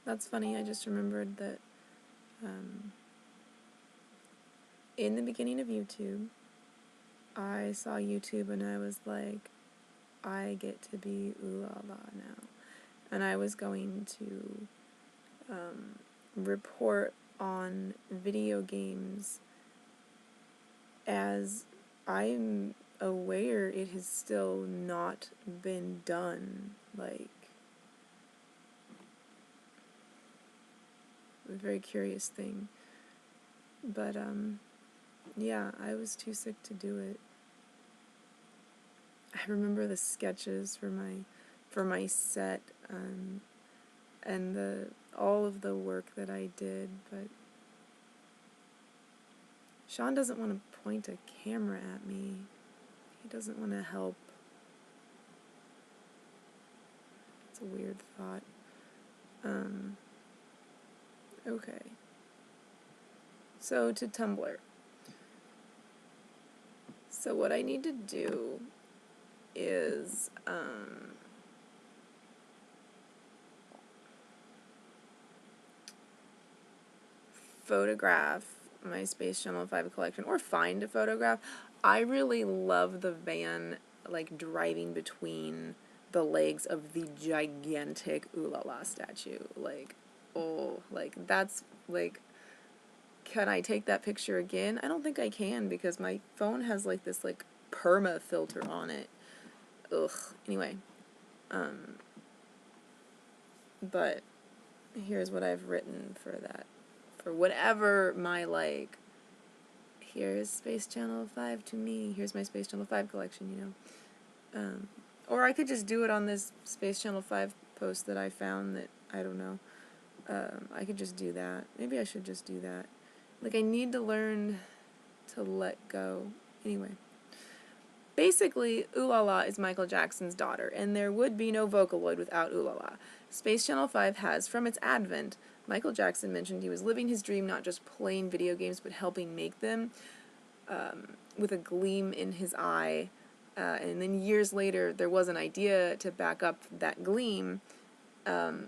that's funny. I just remembered that in the beginning of YouTube, I saw YouTube and I was like, I get to be ooh la la now. And I was going to report on video games as I'm aware it has still not been done. Like, a very curious thing. But, yeah, I was too sick to do it. I remember the sketches for my set, and all of the work that I did, but Sean doesn't want to point a camera at me. He doesn't want to help. It's a weird thought. Okay. So to Tumblr. So what I need to do is photograph my Space Channel 5 collection, or find a photograph. I really love the van, like, driving between the legs of the gigantic Ooh La La statue. Like, oh, like, that's, like, can I take that picture again? I don't think I can, because my phone has, like, this, like, perma filter on it. Ugh. Anyway. But here's what I've written for that. For whatever my, like, here's Space Channel 5 to me, here's my Space Channel 5 collection, you know. Or I could just do it on this Space Channel 5 post that I found that, I don't know. I could just do that. Maybe I should just do that. Like, I need to learn to let go. Anyway. Basically, Ooh La La is Michael Jackson's daughter, and there would be no Vocaloid without Ooh La La. Space Channel 5 has, from its advent, Michael Jackson mentioned he was living his dream, not just playing video games, but helping make them, with a gleam in his eye. And then years later, there was an idea to back up that gleam.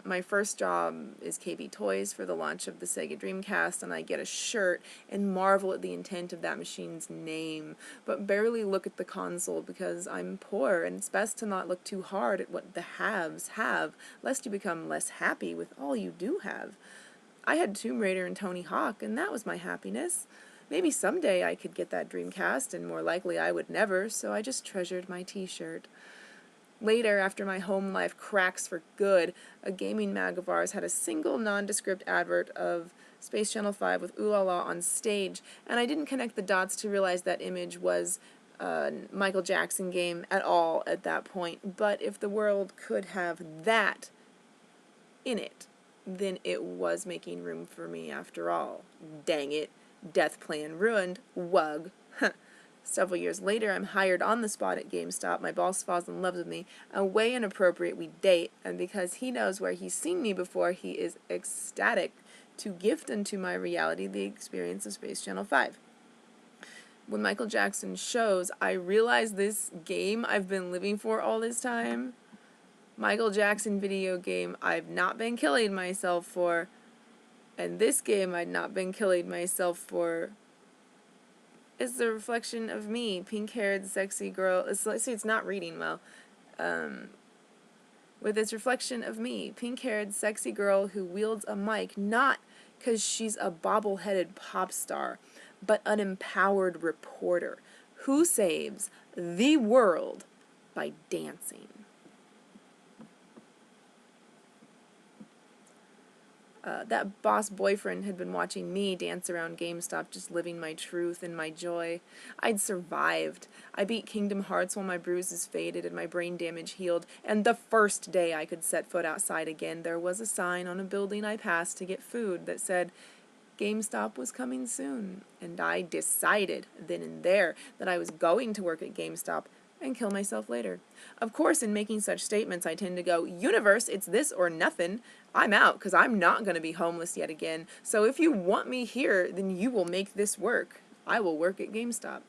My first job is KB Toys for the launch of the Sega Dreamcast, and I get a shirt and marvel at the intent of that machine's name, but barely look at the console because I'm poor, and it's best to not look too hard at what the haves have, lest you become less happy with all you do have. I had Tomb Raider and Tony Hawk, and that was my happiness. Maybe someday I could get that Dreamcast, and more likely I would never, so I just treasured my t-shirt. Later, after my home life cracks for good, a gaming mag of ours had a single nondescript advert of Space Channel 5 with Ooh La La on stage, and I didn't connect the dots to realize that image was a Michael Jackson game at all at that point. But if the world could have that in it, then it was making room for me after all. Dang it. Death plan ruined. Wug. Several years later, I'm hired on the spot at GameStop. My boss falls in love with me. A way inappropriate, we date, and because he knows where he's seen me before, he is ecstatic to gift into my reality the experience of Space Channel 5. When Michael Jackson shows, I realize this game I've been living for all this time, Michael Jackson video game I've not been killing myself for, and this game I'd not been killing myself for, is the reflection of me, pink-haired, sexy girl. It's not reading well. With its reflection of me, pink-haired, sexy girl who wields a mic, not because she's a bobble-headed pop star, but an empowered reporter who saves the world by dancing. That boss boyfriend had been watching me dance around GameStop, just living my truth and my joy. I'd survived. I beat Kingdom Hearts while my bruises faded and my brain damage healed, and the first day I could set foot outside again, there was a sign on a building I passed to get food that said, GameStop was coming soon, and I decided then and there that I was going to work at GameStop and kill myself later. Of course, in making such statements, I tend to go, universe, it's this or nothing. I'm out, because I'm not going to be homeless yet again. So if you want me here, then you will make this work. I will work at GameStop.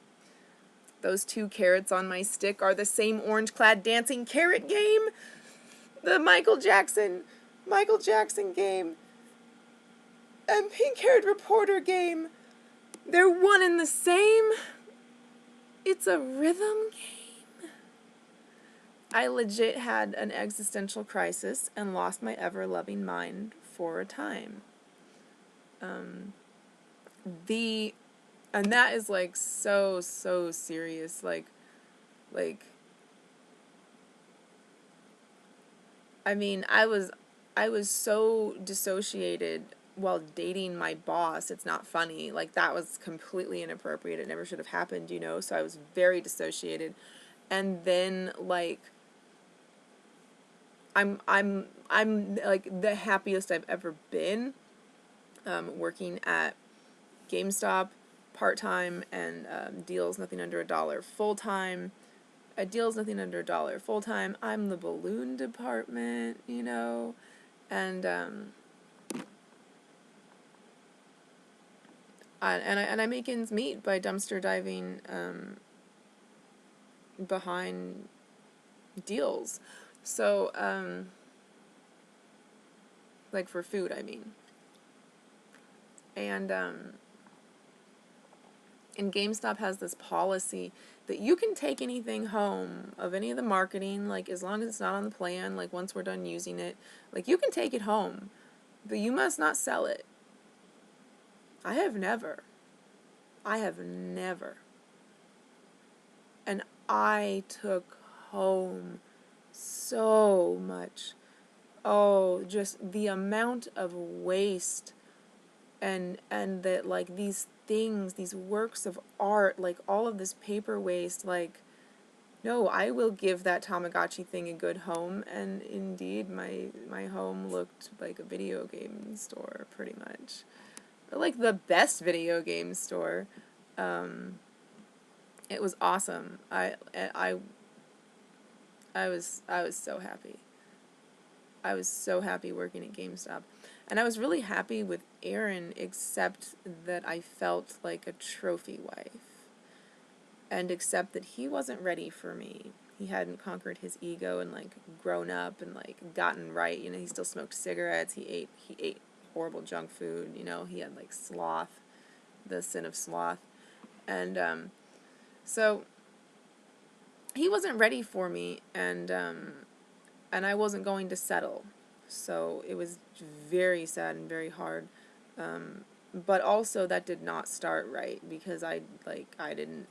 Those 2 carrots on my stick are the same orange-clad dancing carrot game. The Michael Jackson Michael Jackson game and pink-haired reporter game. They're one and the same. It's a rhythm game. I legit had an existential crisis and lost my ever-loving mind for a time. And that is like so serious. Like, I mean, I was so dissociated while dating my boss. It's not funny. Like, that was completely inappropriate. It never should have happened, you know? So I was very dissociated. And then, like, I'm like the happiest I've ever been, working at GameStop part-time and deals nothing under $1 full-time. At deals nothing under $1 full-time, I'm the balloon department, you know, and I make ends meet by dumpster diving behind deals. So like for food, I mean. And GameStop has this policy that you can take anything home of any of the marketing, like as long as it's not on the plan, like once we're done using it, like you can take it home, but you must not sell it. I have never. And I took home so much. Oh, just the amount of waste and that, like, these things, these works of art, like all of this paper waste, like, no, I will give that Tamagotchi thing a good home. And indeed, my home looked like a video game store, pretty much. Like the best video game store. It was awesome. I was so happy. I was so happy working at GameStop. And I was really happy with Aaron, except that I felt like a trophy wife. And except that he wasn't ready for me. He hadn't conquered his ego and, like, grown up and, like, gotten right. You know, he still smoked cigarettes. He ate horrible junk food. You know, he had, like, sloth, the sin of sloth. And so he wasn't ready for me, and I wasn't going to settle. So it was very sad and very hard. But also that did not start right, because I didn't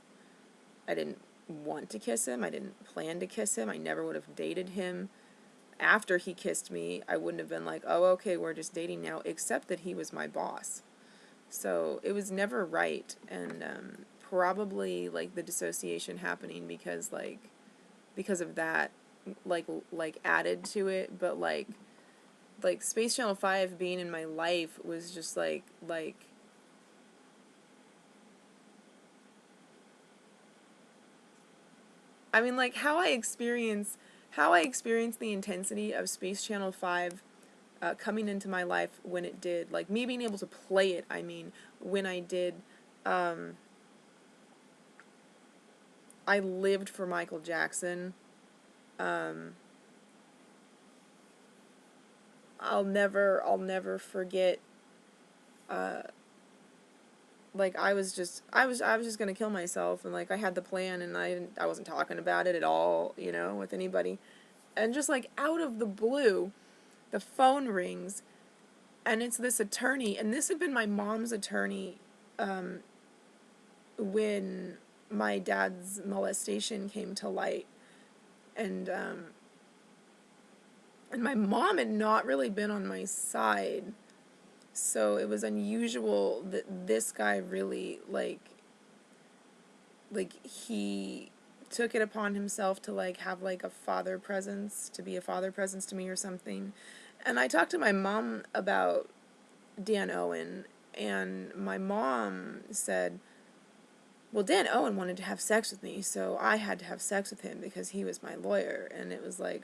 want to kiss him. I didn't plan to kiss him. I never would have dated him. After he kissed me, I wouldn't have been like, oh, okay, we're just dating now, except that he was my boss. So it was never right, and probably, like, the dissociation happening because of that, like added to it. But like Space Channel 5 being in my life was just like I mean, like, how I experience the intensity of Space Channel 5 coming into my life when it did, like me being able to play it, I mean, when I did. I lived for Michael Jackson. I'll never forget. Like, I was just gonna kill myself, and like I had the plan, and I wasn't talking about it at all, you know, with anybody, and just like out of the blue, the phone rings, and it's this attorney, and this had been my mom's attorney, when my dad's molestation came to light, and my mom had not really been on my side. So it was unusual that this guy really, like he took it upon himself to, like, have, like, to be a father presence to me or something. And I talked to my mom about Dan Owen, and my mom said, well, Dan Owen wanted to have sex with me, so I had to have sex with him because he was my lawyer. And it was like,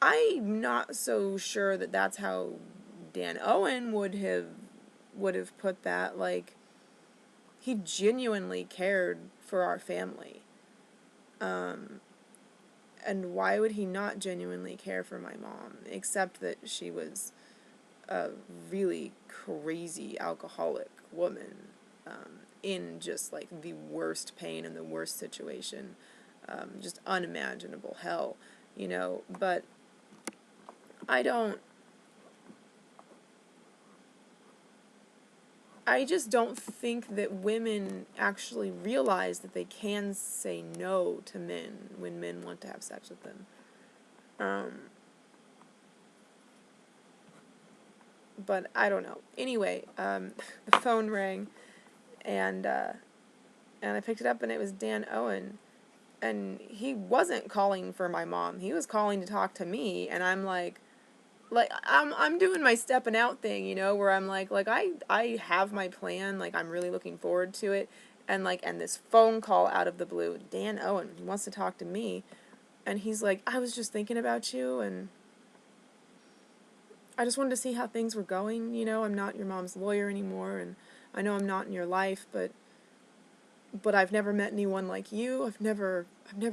I'm not so sure that that's how Dan Owen would have put that. Like, he genuinely cared for our family. and why would he not genuinely care for my mom, except that she was a really crazy alcoholic woman, in just like the worst pain and the worst situation, just unimaginable hell, you know. But I don't, I just don't think that women actually realize that they can say no to men when men want to have sex with them. But I don't know. Anyway, the phone rang, and I picked it up, and it was Dan Owen, and he wasn't calling for my mom. He was calling to talk to me, and I'm like I'm doing my stepping out thing, you know, where I'm like I have my plan, like I'm really looking forward to it, and this phone call out of the blue, Dan Owen, he wants to talk to me, and he's like, I was just thinking about you, and I just wanted to see how things were going, you know. I'm not your mom's lawyer anymore, and I know I'm not in your life, but I've never met anyone like you. I've never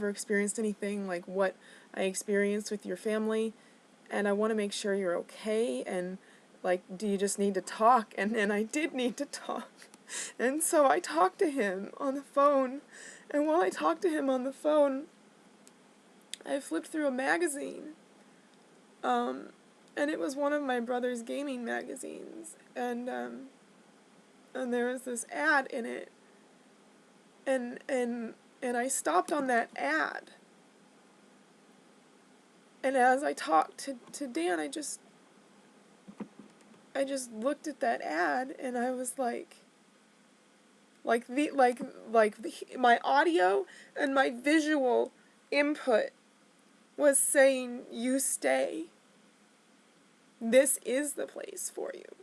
experienced anything like what I experienced with your family, and I want to make sure you're okay, and like, do you just need to talk? And I did need to talk. And so I talked to him on the phone, and while I talked to him on the phone, I flipped through a magazine, and it was one of my brother's gaming magazines, and there was this ad in it, and I stopped on that ad, and as I talked to Dan, I just looked at that ad, and I was like my audio and my visual input was saying, you stay. This is the place for you.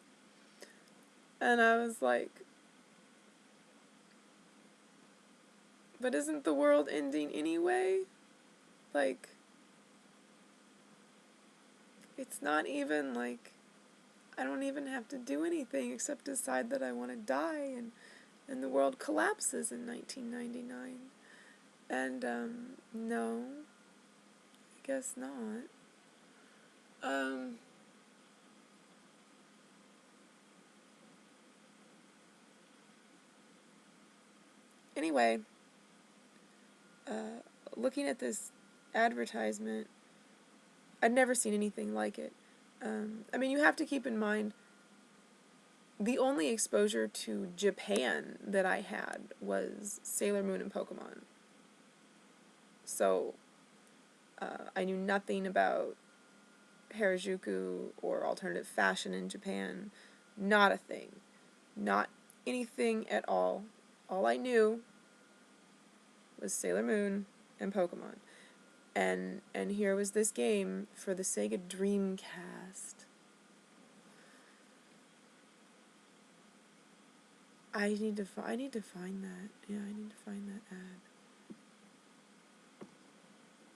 And I was like, but isn't the world ending anyway? Like, it's not even like, I don't even have to do anything except decide that I want to die, and the world collapses in 1999. And, no, I guess not. Anyway, looking at this advertisement, I'd never seen anything like it. I mean, you have to keep in mind, the only exposure to Japan that I had was Sailor Moon and Pokemon. So, I knew nothing about Harajuku or alternative fashion in Japan. Not a thing. Not anything at all. All I knew was Sailor Moon and Pokemon. And here was this game for the Sega Dreamcast. I need to find that. Yeah, I need to find that ad.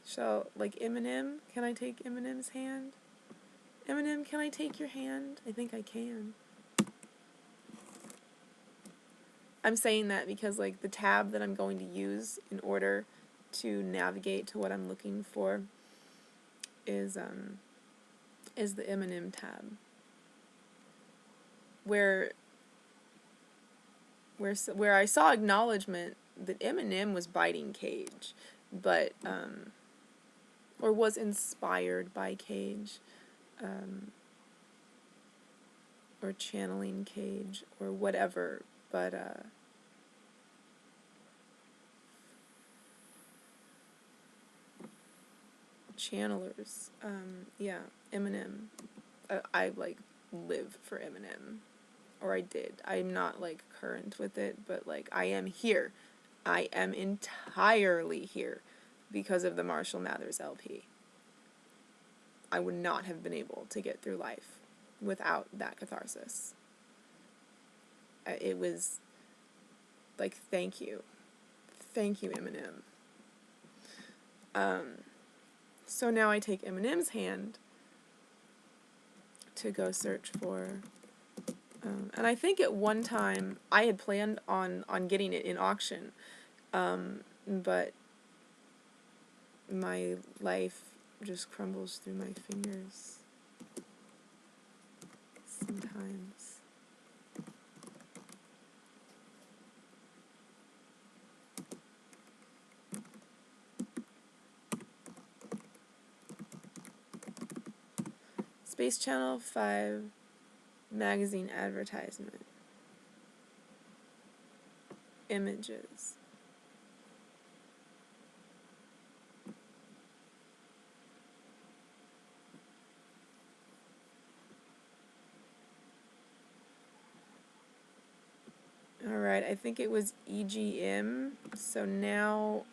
So, like, Eminem, can I take Eminem's hand? Eminem, can I take your hand? I think I can. I'm saying that because, like, the tab that I'm going to use in order to navigate to what I'm looking for is the Eminem tab. Where I saw acknowledgement that Eminem was biting Cage, but, or was inspired by Cage, or channeling Cage, or whatever, but, channelers, yeah, Eminem. I like, live for Eminem. Or I did. I'm not, like, current with it, but, like, I am here. I am entirely here because of the Marshall Mathers LP. I would not have been able to get through life without that catharsis. It was, like, thank you. Thank you, Eminem. So now I take Eminem's hand to go search for... and I think at one time I had planned on getting it in auction, but my life just crumbles through my fingers sometimes. Space Channel 5 magazine advertisement. Images. Alright, I think it was EGM, so now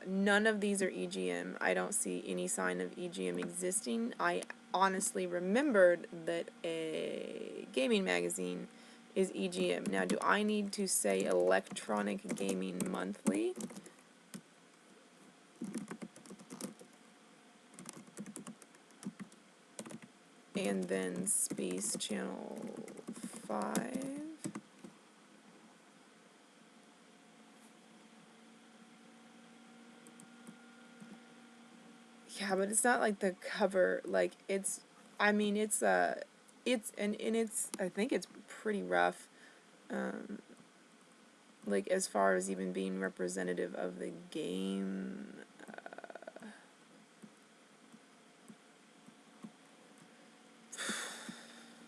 none of these are EGM. I don't see any sign of EGM existing. I honestly remembered that a gaming magazine is EGM. Now, do I need to say Electronic Gaming Monthly? And then Space Channel 5. Yeah, but it's not like the cover, like, it's, I mean, it's, and it's, I think it's pretty rough, like, as far as even being representative of the game.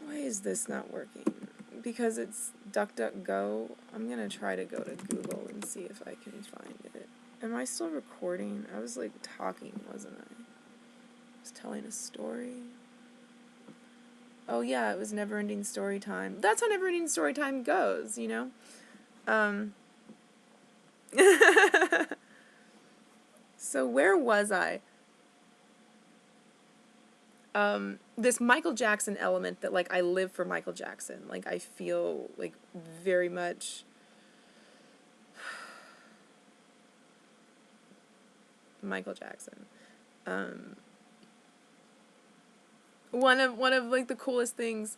Why is this not working? Because it's DuckDuckGo. I'm gonna try to go to Google and see if I can find it. Am I still recording? I was, like, talking, wasn't I? I was telling a story. Oh, yeah, it was Neverending Storytime. That's how Neverending Storytime goes, you know? So where was I? This Michael Jackson element that, like, I live for Michael Jackson. Like, I feel, like, very much Michael Jackson. One of like the coolest things,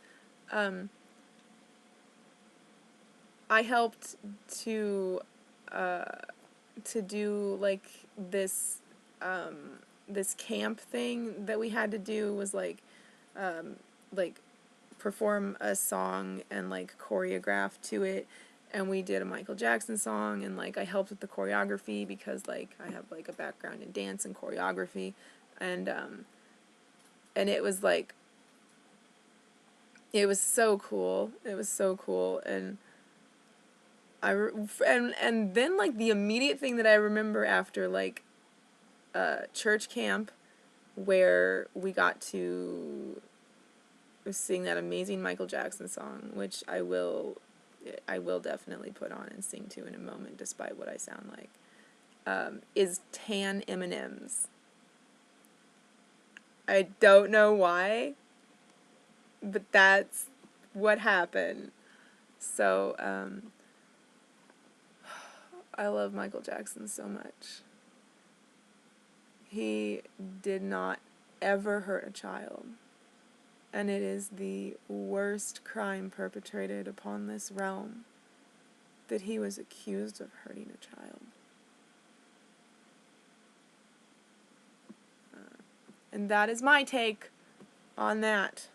I helped to do like this this camp thing that we had to do was like perform a song and like choreograph to it, and we did a Michael Jackson song, and like I helped with the choreography because like I have like a background in dance and choreography, and it was like it was so cool. It was so cool, and and then like the immediate thing that I remember after like church camp where we got to sing that amazing Michael Jackson song, which I will definitely put on and sing to in a moment despite what I sound like, is Tan M&Ms. I don't know why, but that's what happened. So I love Michael Jackson so much. He did not ever hurt a child. And it is the worst crime perpetrated upon this realm that he was accused of hurting a child. And that is my take on that.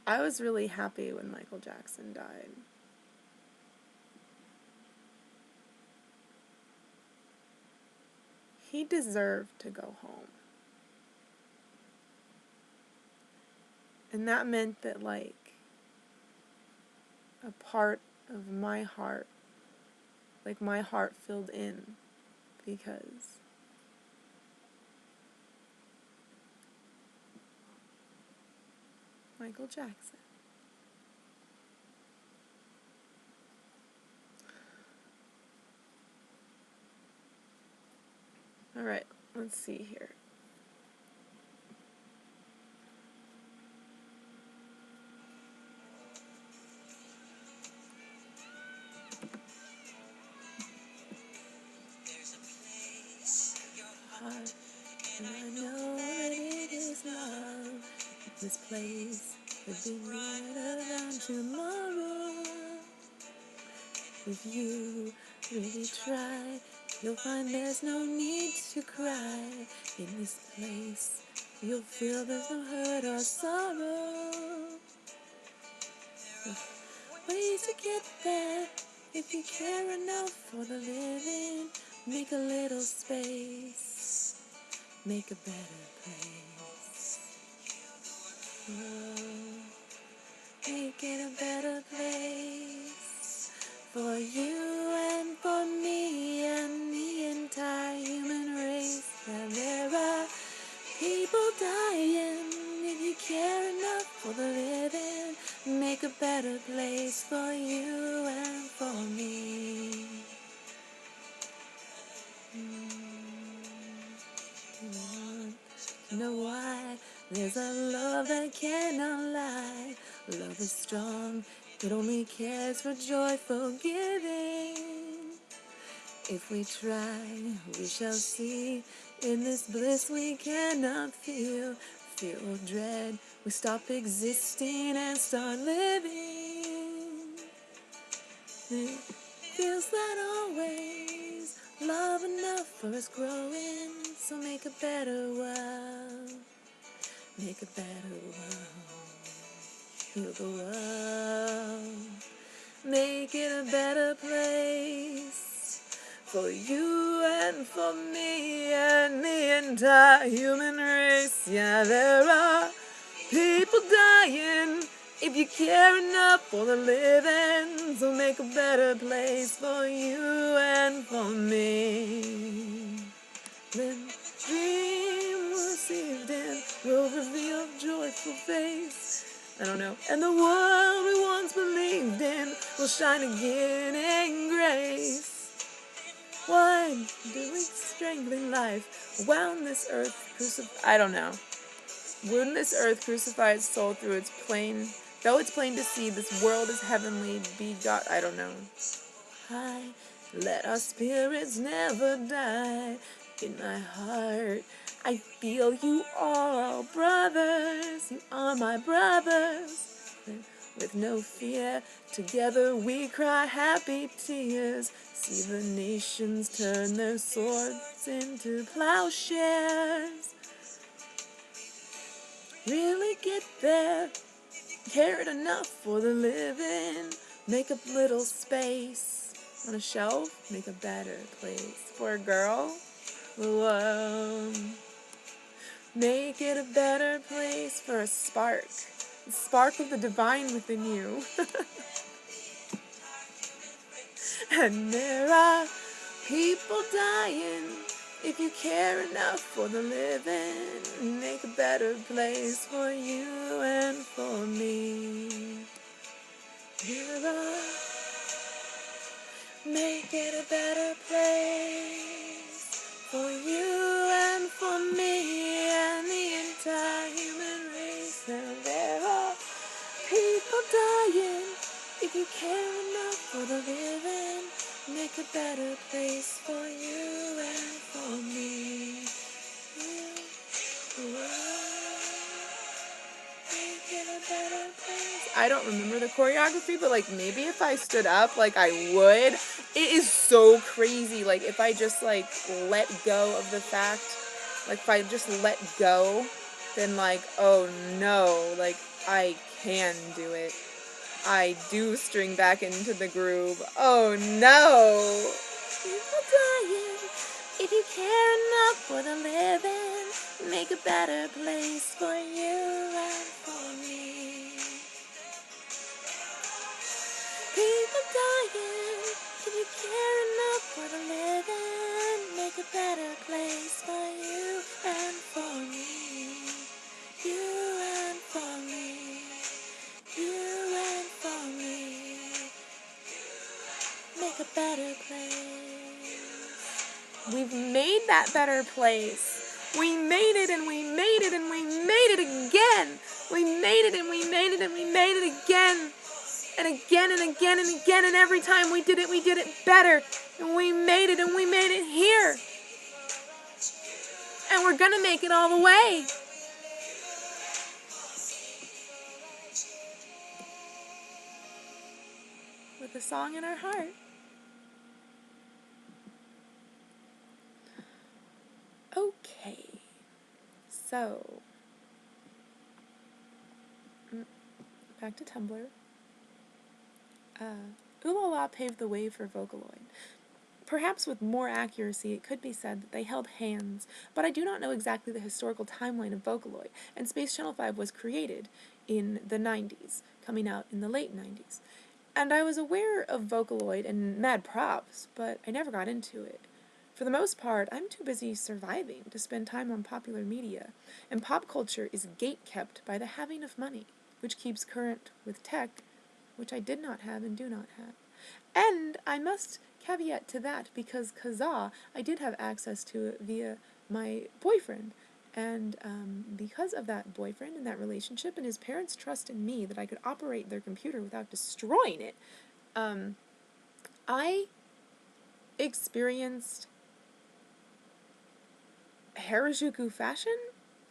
I was really happy when Michael Jackson died. He deserved to go home. And that meant that, like, a part of my heart, like, my heart filled in because Michael Jackson. Alright, let's see here. This place could be better than tomorrow. If you really try, you'll find there's no need to cry. In this place, you'll feel there's no hurt or sorrow. Ways to get there, if you care enough for the living, make a little space, make a better place. Oh, make it a better place for you and for me and the entire human race. And there are people dying. If you care enough for the living, make a better place for you and for me. You know why? There's a love that cannot lie. Love is strong, it only cares for joyful giving. If we try, we shall see. In this bliss we cannot feel. Fear or dread, we stop existing and start living. It feels that always love enough for us growing. So make a better world. Make a better world. Heal the world. Make it a better place for you and for me and the entire human race. Yeah, there are people dying. If you care enough for the living, so make a better place for you and for me. Then dream received in will reveal joyful face. I don't know. And the world we once believed in will shine again in grace. Why do we strangling life wound this earth I don't know. Wound this earth crucify its soul through its plain, though it's plain to see this world is heavenly begot. I don't know. High, let our spirits never die. In my heart, I feel you are all brothers. You are my brothers. With no fear, together we cry happy tears. See the nations turn their swords into plowshares. Really get there, cared enough for the living. Make a little space on a shelf, make a better place for a girl. Whoa. Make it a better place for a spark. The spark of the divine within you. And there are people dying. If you care enough for the living, make a better place for you and for me. Make it a better place for you and for me and the entire human race. And there are people dying. If you care enough for the living, make a better place for you and for me. Make it a better place. I don't remember the choreography, but like maybe if I stood up, like I would. It is so crazy. Like if I just like let go of the fact, like if I just let go, then like, oh no, like I can do it. I do string back into the groove. Oh no! People dying. If you care enough for the living, make a better place for you and for me. People dying. If you care enough for the living, make a better place for you and for me. You and for me. You and for me, make a better place. We've made that better place. We made it and we made it and we made it again. We made it and we made it and we made it again. And again and again and again. And every time we did it better. And we made it and we made it here. And we're gonna make it all the way. with a song in our heart. Okay, so back to Tumblr. Ooh La La paved the way for Vocaloid. Perhaps with more accuracy, it could be said that they held hands, but I do not know exactly the historical timeline of Vocaloid, and Space Channel 5 was created in the 90s, coming out in the late 90s. And I was aware of Vocaloid and Mad Props, but I never got into it. For the most part, I'm too busy surviving to spend time on popular media, and pop culture is gate-kept by the having of money, which keeps current with tech, which I did not have and do not have. And I must caveat to that, because Kazaa I did have access to it via my boyfriend. And because of that boyfriend and that relationship and his parents' trust in me that I could operate their computer without destroying it, I experienced Harajuku fashion,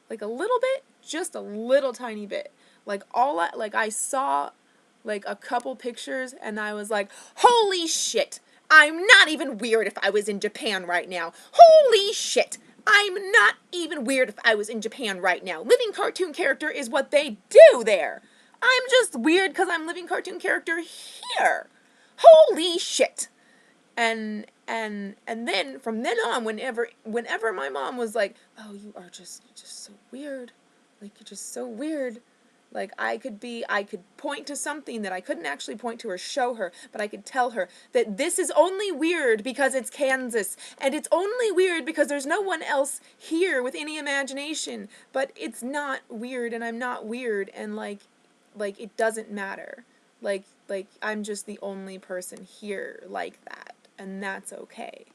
like a little bit, just a little tiny bit. Like I saw like a couple pictures and I was like, holy shit, I'm not even weird if I was in Japan right now. Holy shit, I'm not even weird if I was in Japan right now. Living cartoon character is what they do there. I'm just weird because I'm living cartoon character here. Holy shit. And then from then on, whenever my mom was like, oh, you are just so weird, like you're just so weird, like I could point to something that I couldn't actually point to or show her, but I could tell her that this is only weird because it's Kansas, and it's only weird because there's no one else here with any imagination, but it's not weird and I'm not weird, and like it doesn't matter, like I'm just the only person here like that. And that's okay.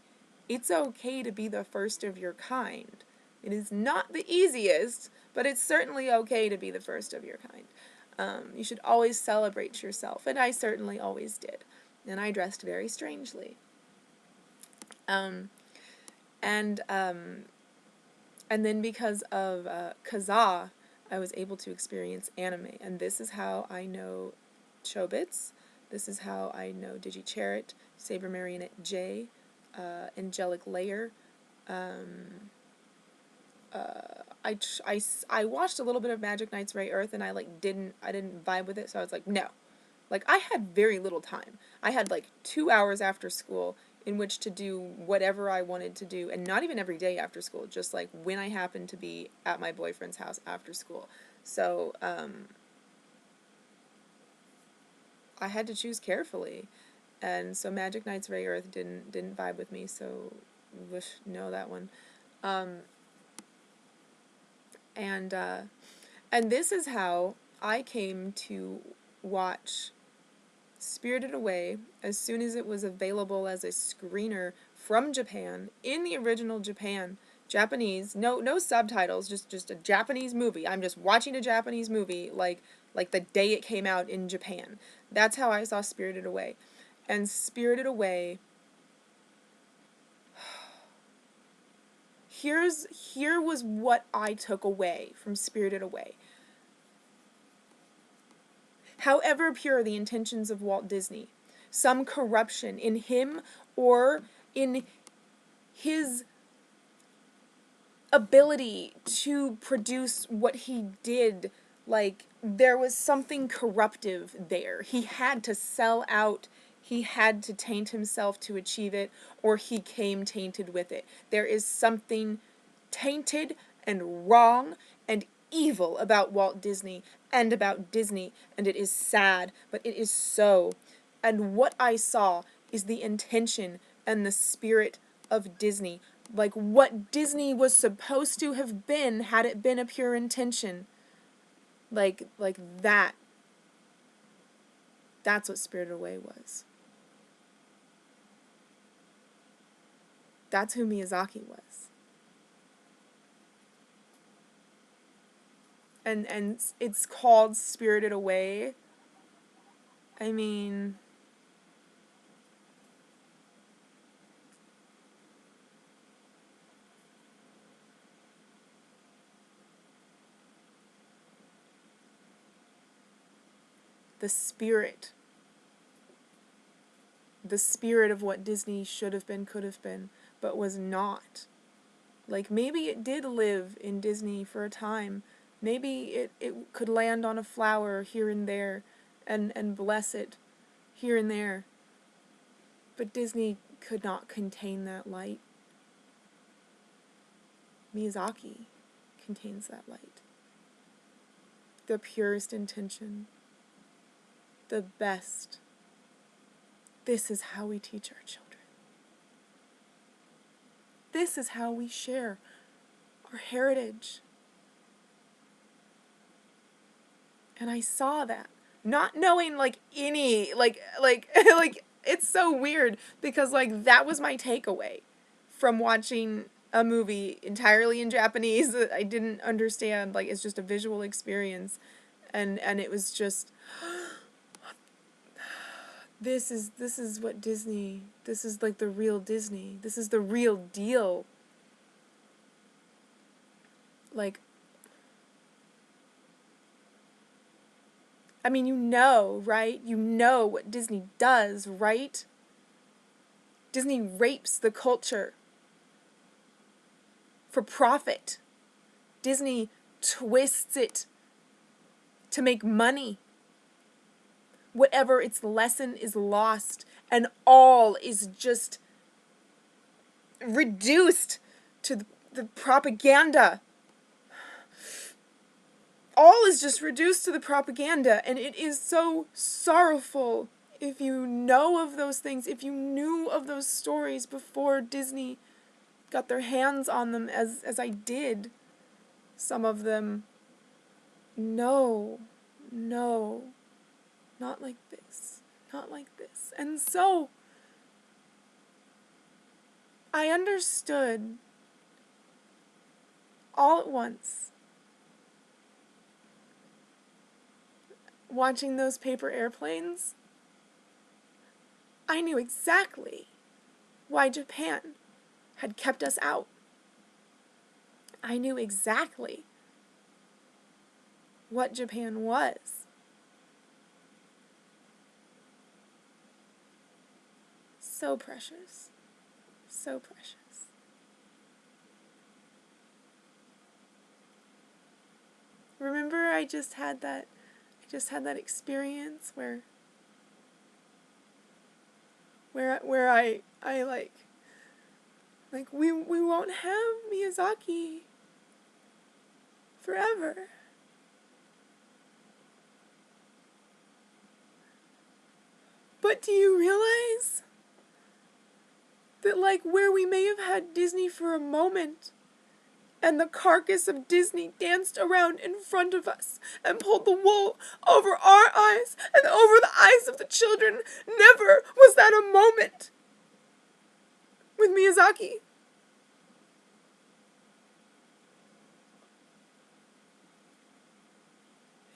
It's okay to be the first of your kind. It is not the easiest, but it's certainly okay to be the first of your kind. You should always celebrate yourself, and I certainly always did. And I dressed very strangely. And then because of Kazaa, I was able to experience anime, and this is how I know Chobits. This is how I know Digicharit, Saber Marionette J, Angelic Layer. I watched a little bit of Magic Knight's Ray Earth, and I didn't vibe with it, so I was like, no. Like, I had very little time. I had 2 hours after school in which to do whatever I wanted to do, and not even every day after school, just when I happened to be at my boyfriend's house after school. So I had to choose carefully, and so Magic Knight's Ray Earth didn't vibe with me. So no, that one, and this is how I came to watch Spirited Away as soon as it was available as a screener from Japan in the original Japanese, no subtitles, just a Japanese movie. I'm just watching a Japanese movie like the day it came out in Japan. That's how I saw Spirited Away. And Spirited Away, here was what I took away from Spirited Away. However pure the intentions of Walt Disney, some corruption in him or in his ability to produce what he did, there was something corruptive there. He had to sell out, he had to taint himself to achieve it, or he came tainted with it. There is something tainted and wrong and evil about Walt Disney and about Disney, and it is sad, but it is so. And what I saw is the intention and the spirit of Disney. What Disney was supposed to have been had it been a pure intention. Like that. That's what Spirited Away was. That's who Miyazaki was. And it's called Spirited Away. I mean, the spirit the spirit of what Disney should have been, could have been, but was not. Like, maybe it did live in Disney for a time. Maybe it could land on a flower here and there and bless it here and there. But Disney could not contain that light. Miyazaki contains that light. The purest intention. The best. This is how we teach our children. This is how we share our heritage. And I saw that. Not knowing, like, any, like, it's so weird, because, like, that was my takeaway from watching a movie entirely in Japanese that I didn't understand. Like, it's just a visual experience. And it was just, this is what Disney, this is, like, the real Disney. This is the real deal. Like, I mean, you know, right? You know what Disney does, right? Disney rapes the culture for profit. Disney twists it to make money. Whatever its lesson is lost, and all is just reduced to the propaganda. All is just reduced to the propaganda, and it is so sorrowful. If you know of those things, if you knew of those stories before Disney got their hands on them, as I did, some of them, no, not like this, not like this. And so, I understood all at once, watching those paper airplanes, I knew exactly why Japan had kept us out. I knew exactly what Japan was. So precious. So precious. Remember, I just had that experience where I like we won't have Miyazaki forever. But do you realize that, like, where we may have had Disney for a moment, and the carcass of Disney danced around in front of us and pulled the wool over our eyes and over the eyes of the children, never was that a moment with Miyazaki.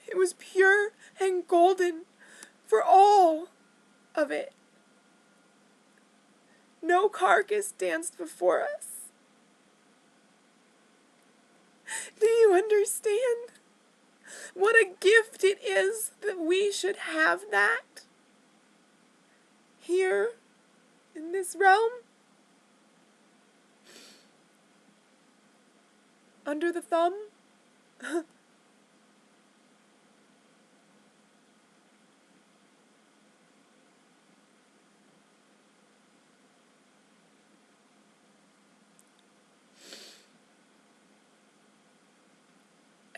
It was pure and golden for all of it. No carcass danced before us. Do you understand what a gift it is that we should have that here in this realm? Under the thumb?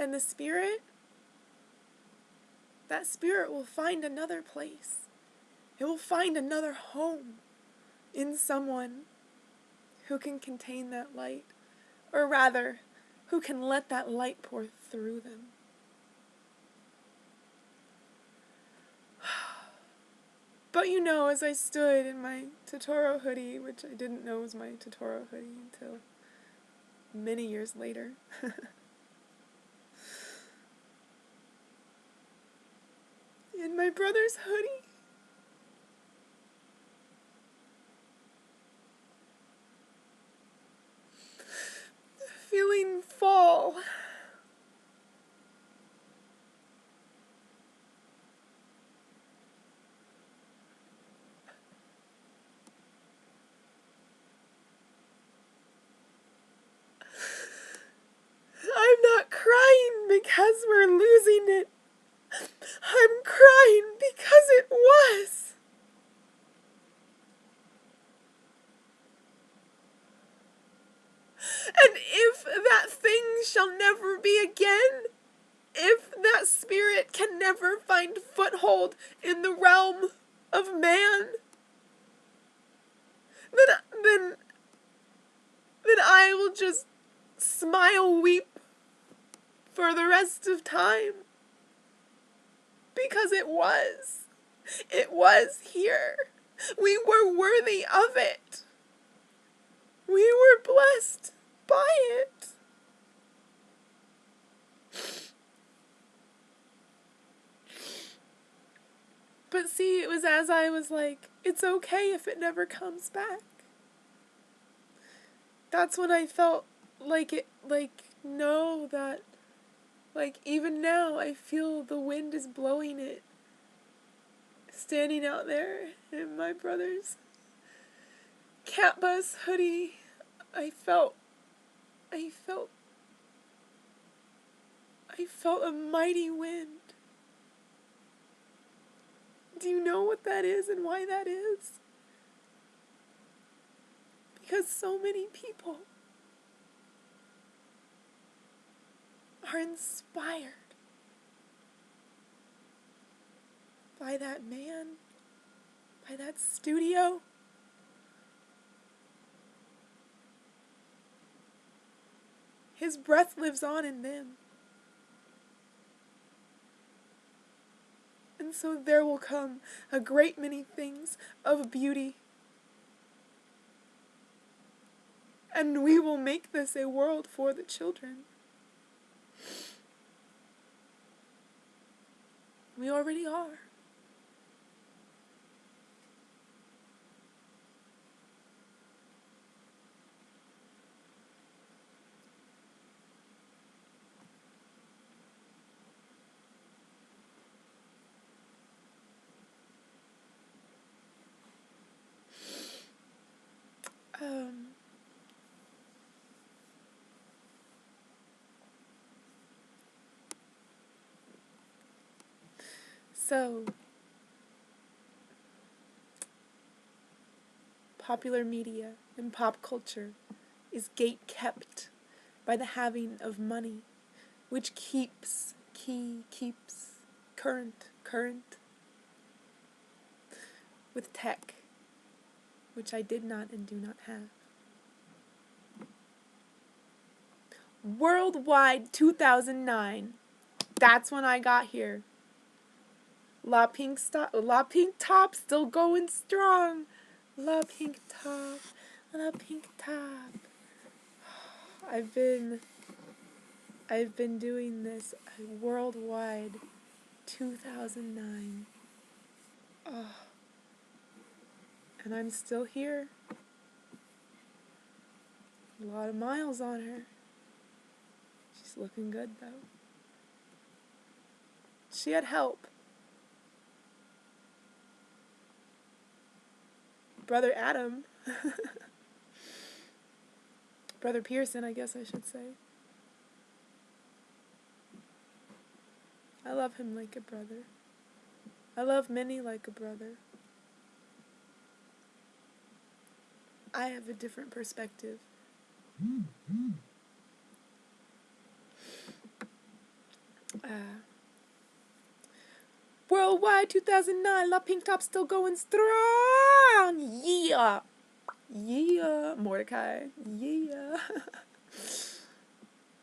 And the spirit, that spirit will find another place. It will find another home in someone who can contain that light, or rather, who can let that light pour through them. But you know, as I stood in my Totoro hoodie, which I didn't know was my Totoro hoodie until many years later, in my brother's hoodie, feeling fall, man, then I will just smile, weep for the rest of time. Because it was. It was here. We were worthy of it. We were blessed by it. But see, it was as I was like, it's okay if it never comes back. That's when I felt like it, no, that, even now I feel the wind is blowing it. Standing out there in my brother's cat bus hoodie, I felt a mighty wind. Do you know what that is and why that is? Because so many people are inspired by that man, by that studio. His breath lives on in them. And so there will come a great many things of beauty. And we will make this a world for the children. We already are. So, popular media and pop culture is gate-kept by the having of money, which keeps current with tech, which I did not and do not have. Worldwide 2009. That's when I got here. La Pink Top still going strong. La Pink Top. La Pink Top. I've been doing this worldwide 2009. Oh. And I'm still here. A lot of miles on her. She's looking good though. She had help. Brother Adam. Brother Pearson, I guess I should say. I love him like a brother. I love Minnie like a brother. I have a different perspective. Worldwide 2009, La Pink Top still going strong. Yeah. Yeah. Mordecai. Yeah.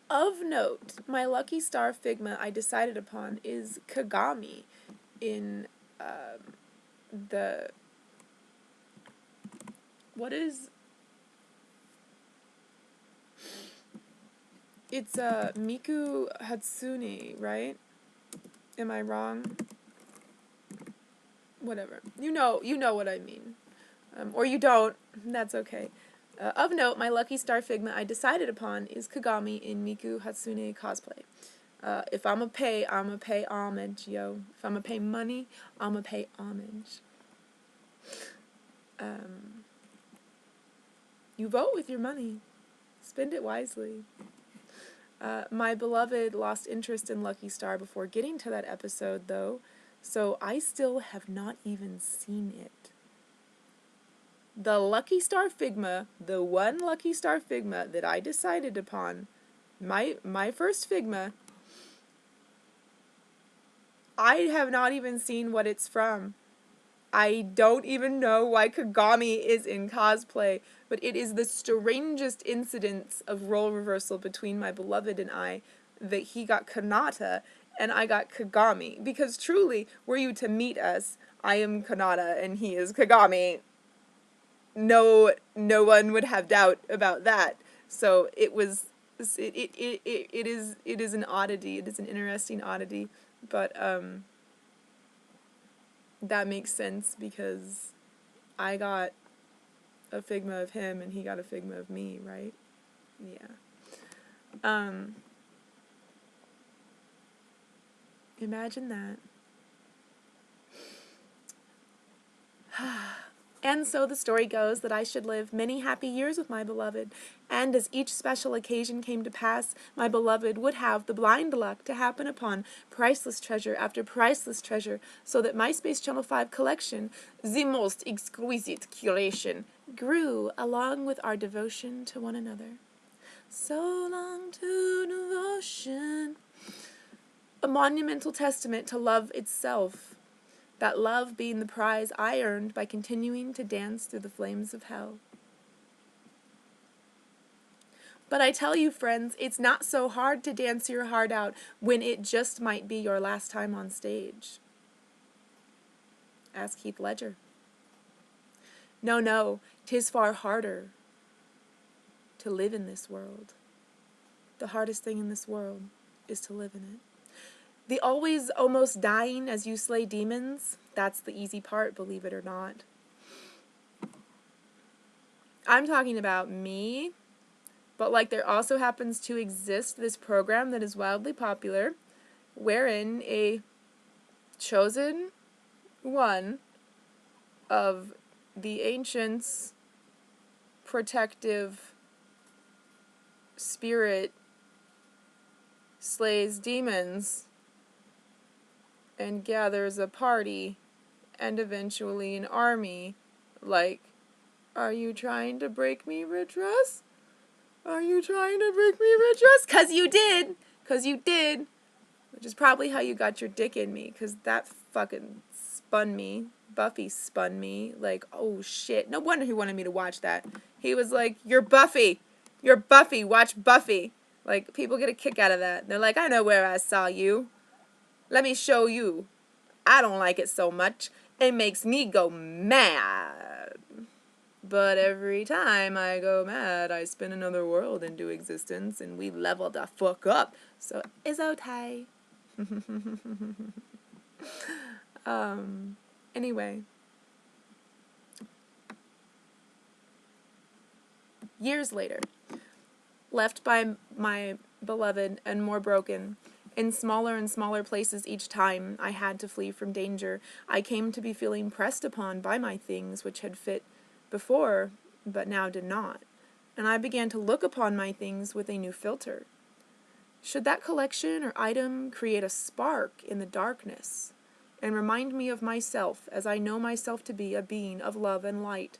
Of note, my lucky star Figma I decided upon is Kagami in the... What is... It's Miku Hatsune, right? Am I wrong? Whatever. You know what I mean. Or you don't. That's okay. Of note, my lucky star Figma I decided upon is Kagami in Miku Hatsune cosplay. If I'ma pay homage, yo. If I'ma pay money, I'ma pay homage. You vote with your money. Spend it wisely. My beloved lost interest in Lucky Star before getting to that episode, though, so I still have not even seen it. The Lucky Star Figma, the one Lucky Star Figma that I decided upon, my first Figma, I have not even seen what it's from. I don't even know why Kagami is in cosplay, but it is the strangest incidence of role reversal between my beloved and I that he got Kanata and I got Kagami. Because truly, were you to meet us, I am Kanata and he is Kagami. No one would have doubt about that. So it is an oddity. It is an interesting oddity, but that makes sense because I got a Figma of him and he got a Figma of me, right? Yeah. Imagine that. And so the story goes that I should live many happy years with my beloved, and as each special occasion came to pass, my beloved would have the blind luck to happen upon priceless treasure after priceless treasure, so that my Space Channel 5 collection, the most exquisite curation, grew along with our devotion to one another. So long to devotion. A monumental testament to love itself. That love being the prize I earned by continuing to dance through the flames of hell. But I tell you, friends, it's not so hard to dance your heart out when it just might be your last time on stage. Ask Heath Ledger. No, 'tis far harder to live in this world. The hardest thing in this world is to live in it. The always almost dying as you slay demons, that's the easy part, believe it or not. I'm talking about me, but like there also happens to exist this program that is wildly popular, wherein a chosen one of the ancients' protective spirit slays demons and gathers a party and eventually an army. Like, are you trying to break me, Ridras? Are you trying to break me, Ridras? 'Cause you did! 'Cause you did! Which is probably how you got your dick in me, 'cause that fucking spun me. Buffy spun me. Like, oh shit. No wonder he wanted me to watch that. He was like, you're Buffy! You're Buffy! Watch Buffy! Like, people get a kick out of that. They're like, I know where I saw you. Let me show you. I don't like it so much. It makes me go mad. But every time I go mad, I spin another world into existence and we level the fuck up. So it's okay. Anyway. Years later, left by my beloved and more broken, in smaller and smaller places each time I had to flee from danger, I came to be feeling pressed upon by my things which had fit before, but now did not. And I began to look upon my things with a new filter. Should that collection or item create a spark in the darkness and remind me of myself as I know myself to be a being of love and light,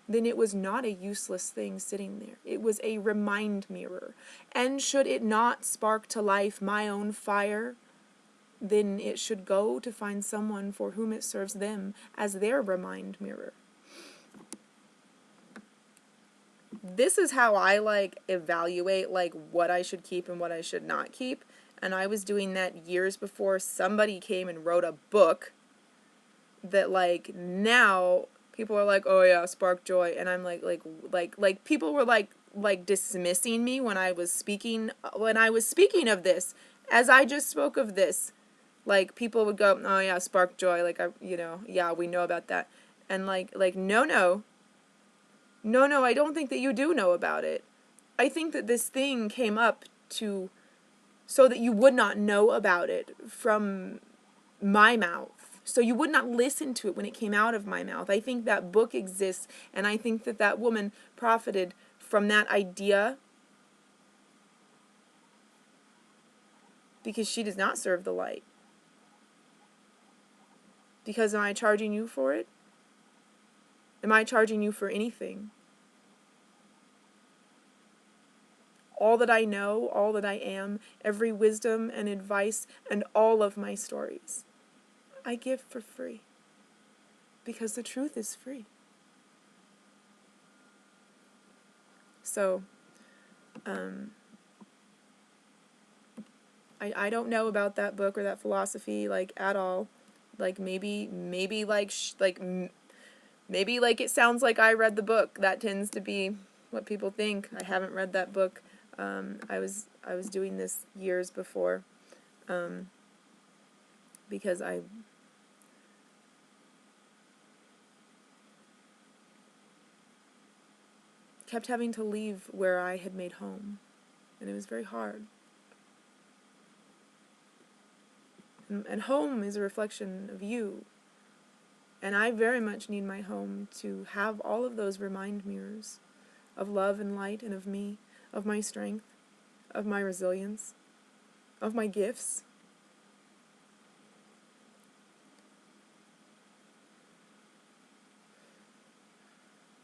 then it was not a useless thing sitting there. It was a remind mirror. And should it not spark to life my own fire, then it should go to find someone for whom it serves them as their remind mirror. This is how I evaluate what I should keep and what I should not keep. And I was doing that years before somebody came and wrote a book that now people are like, oh yeah, spark joy, and I'm like people were like dismissing me when I was speaking of this, as I just spoke of this. Like people would go, oh yeah, spark joy, yeah, we know about that, and no, I don't think that you do know about it. I think that this thing came up so that you would not know about it from my mouth. So you would not listen to it when it came out of my mouth. I think that book exists, and I think that that woman profited from that idea because she does not serve the light. Because am I charging you for it? Am I charging you for anything? All that I know, all that I am, every wisdom and advice, and all of my stories, I give for free. because the truth is free. So, I don't know about that book or that philosophy, like, at all. Like, maybe, maybe, like, it sounds like I read the book. That tends to be what people think. I haven't read that book. I was doing this years before, because I kept having to leave where I had made home, and it was very hard. And home is a reflection of you, and I very much need my home to have all of those remind mirrors of love and light and of me, of my strength, of my resilience, of my gifts.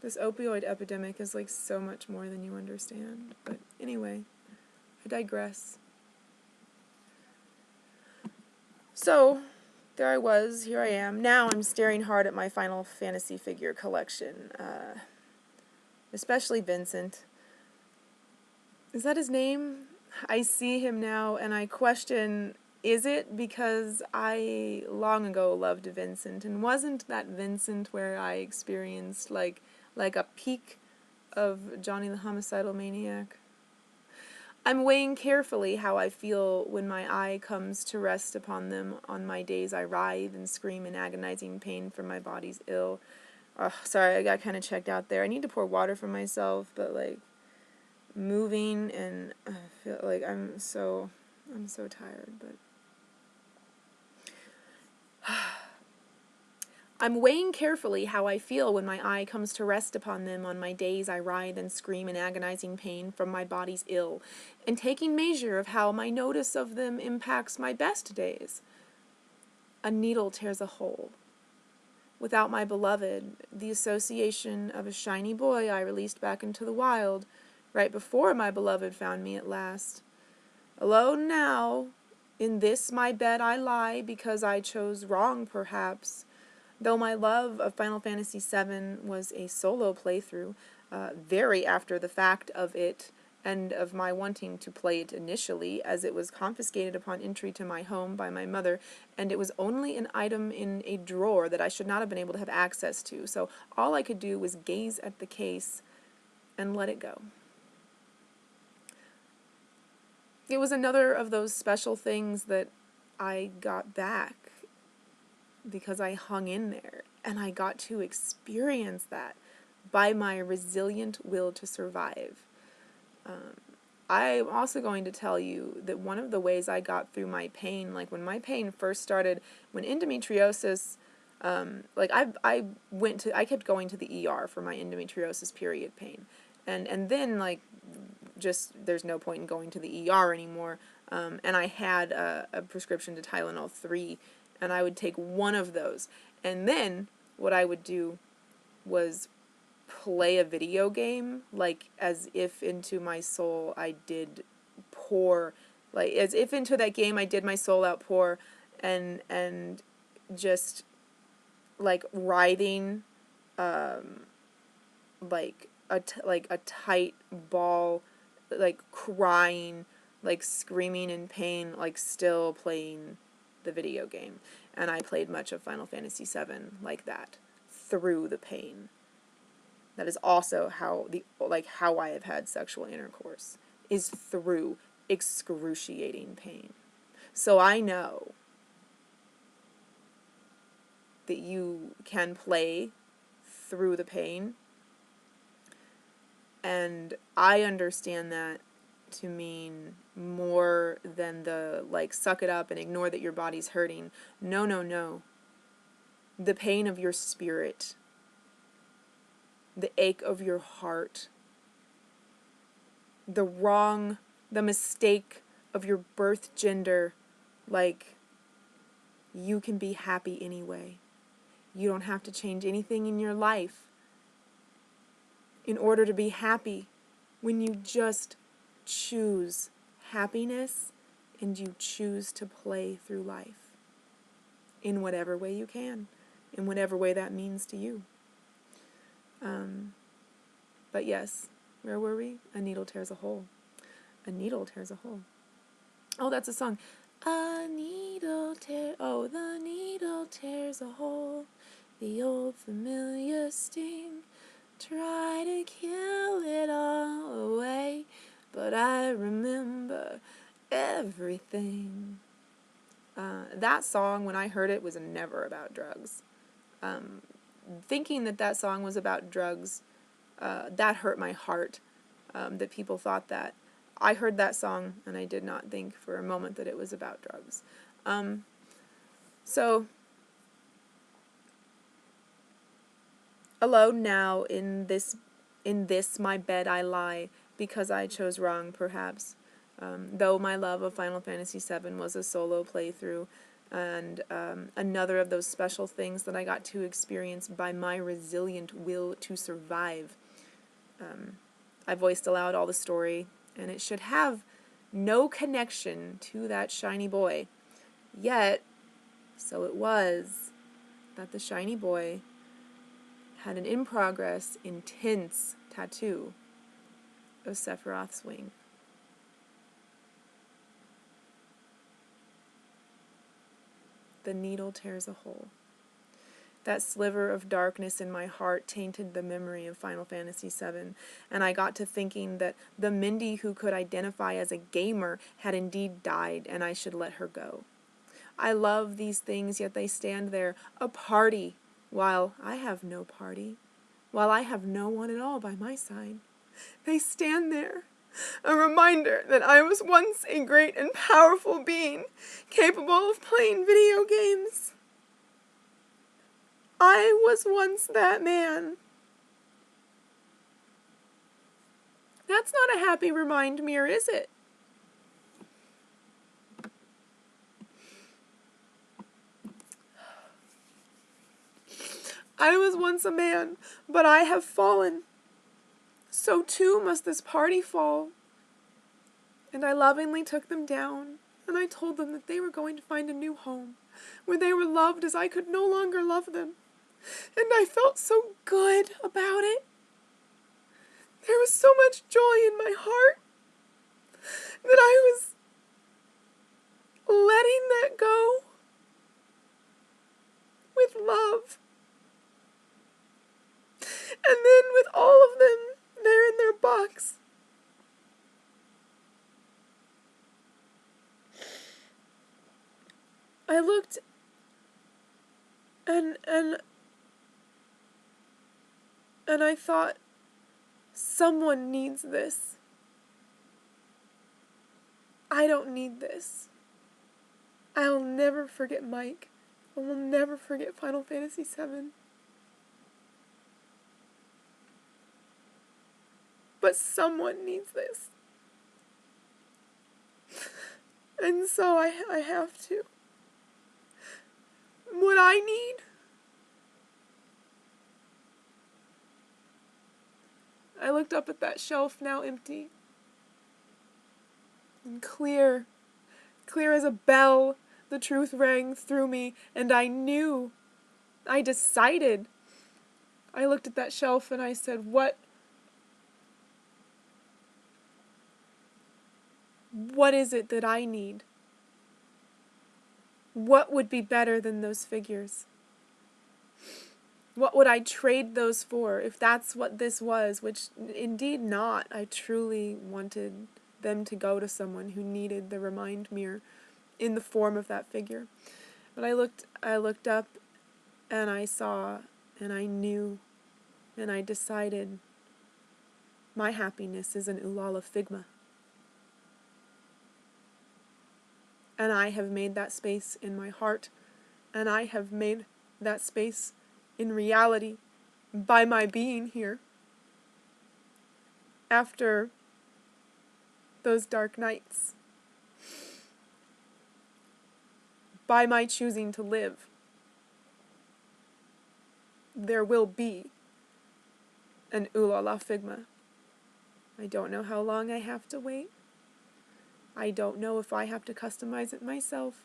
This opioid epidemic is like so much more than you understand. But anyway, I digress. So, there I was, here I am. Now I'm staring hard at my Final Fantasy figure collection. Especially Vincent. Is that his name? I see him now and I question, is it because I long ago loved Vincent, and wasn't that Vincent where I experienced like a peak of Johnny the Homicidal Maniac? I'm weighing carefully how I feel when my eye comes to rest upon them. On my days I writhe and scream in agonizing pain for my body's ill. Oh, sorry, I got kind of checked out there. I need to pour water for myself, but like moving and I feel like I'm so tired, but I'm weighing carefully how I feel when my eye comes to rest upon them. On my days I writhe and scream in agonizing pain from my body's ill, and taking measure of how my notice of them impacts my best days. A needle tears a hole. Without my beloved, the association of a shiny boy I released back into the wild, right before my beloved found me at last. Alone now, in this my bed I lie, because I chose wrong perhaps. Though my love of Final Fantasy VII was a solo playthrough, very after the fact of it, and of my wanting to play it initially, as it was confiscated upon entry to my home by my mother, and it was only an item in a drawer that I should not have been able to have access to, so all I could do was gaze at the case and let it go. It was another of those special things that I got back because I hung in there, and I got to experience that by my resilient will to survive. I'm also going to tell you that one of the ways I got through my pain, like when my pain first started, when endometriosis, I kept going to the ER for my endometriosis period pain, and then like, just there's no point in going to the ER anymore, and I had a prescription to Tylenol 3, and I would take one of those, and then what I would do was play a video game, like as if into my soul I did pour, like as if into that game I did my soul outpour, and just like writhing, like a tight ball, like crying, like screaming in pain, like still playing the video game. And I played much of Final Fantasy VII like that, through the pain. That is also how I have had sexual intercourse, is through excruciating pain. So I know that you can play through the pain, and I understand that to mean more than the like suck it up and ignore that your body's hurting. No, no, no. The pain of your spirit, the ache of your heart, the mistake of your birth gender, like, you can be happy anyway. You don't have to change anything in your life in order to be happy, when you just choose happiness and you choose to play through life in whatever way you can. in whatever way that means to you. But yes, where were we? A needle tears a hole. A needle tears a hole. Oh, that's a song. A needle oh, the needle tears a hole. The old familiar sting. Try to kill it all away, but I remember everything. That song, when I heard it, was never about drugs. Thinking that song was about drugs, that hurt my heart, that people thought that. I heard that song, and I did not think for a moment that it was about drugs. So, alone now in this my bed I lie, because I chose wrong, perhaps. Though my love of Final Fantasy VII was a solo playthrough, and another of those special things that I got to experience by my resilient will to survive. I voiced aloud all the story, and it should have no connection to that shiny boy. Yet, so it was that the shiny boy had an in-progress, intense tattoo of Sephiroth's wing. The needle tears a hole. That sliver of darkness in my heart tainted the memory of Final Fantasy VII, and I got to thinking that the Mindy who could identify as a gamer had indeed died, and I should let her go. I love these things, yet they stand there, a party, while I have no party, while I have no one at all by my side. They stand there, a reminder that I was once a great and powerful being, capable of playing video games. I was once that man. That's not a happy remind me, or is it? I was once a man, but I have fallen. So too must this party fall. And I lovingly took them down, and I told them that they were going to find a new home, where they were loved as I could no longer love them. And I felt so good about it. There was so much joy in my heart that I was letting that go with love. And then with all of them there in their box, I looked and I thought, someone needs this. I don't need this. I'll never forget Mike. I will never forget Final Fantasy VII. But someone needs this. And so I have to. What I need? I looked up at that shelf, now empty. And clear as a bell, the truth rang through me, and I knew. I decided. I looked at that shelf and I said, What is it that I need? What would be better than those figures? What would I trade those for if that's what this was, which indeed not. I truly wanted them to go to someone who needed the remind mirror in the form of that figure. But I looked up and I saw and I knew and I decided my happiness is an Ulala Figma. And I have made that space in my heart, and I have made that space in reality by my being here. After those dark nights, by my choosing to live, there will be an Ulala Figma. I don't know how long I have to wait. I don't know if I have to customize it myself.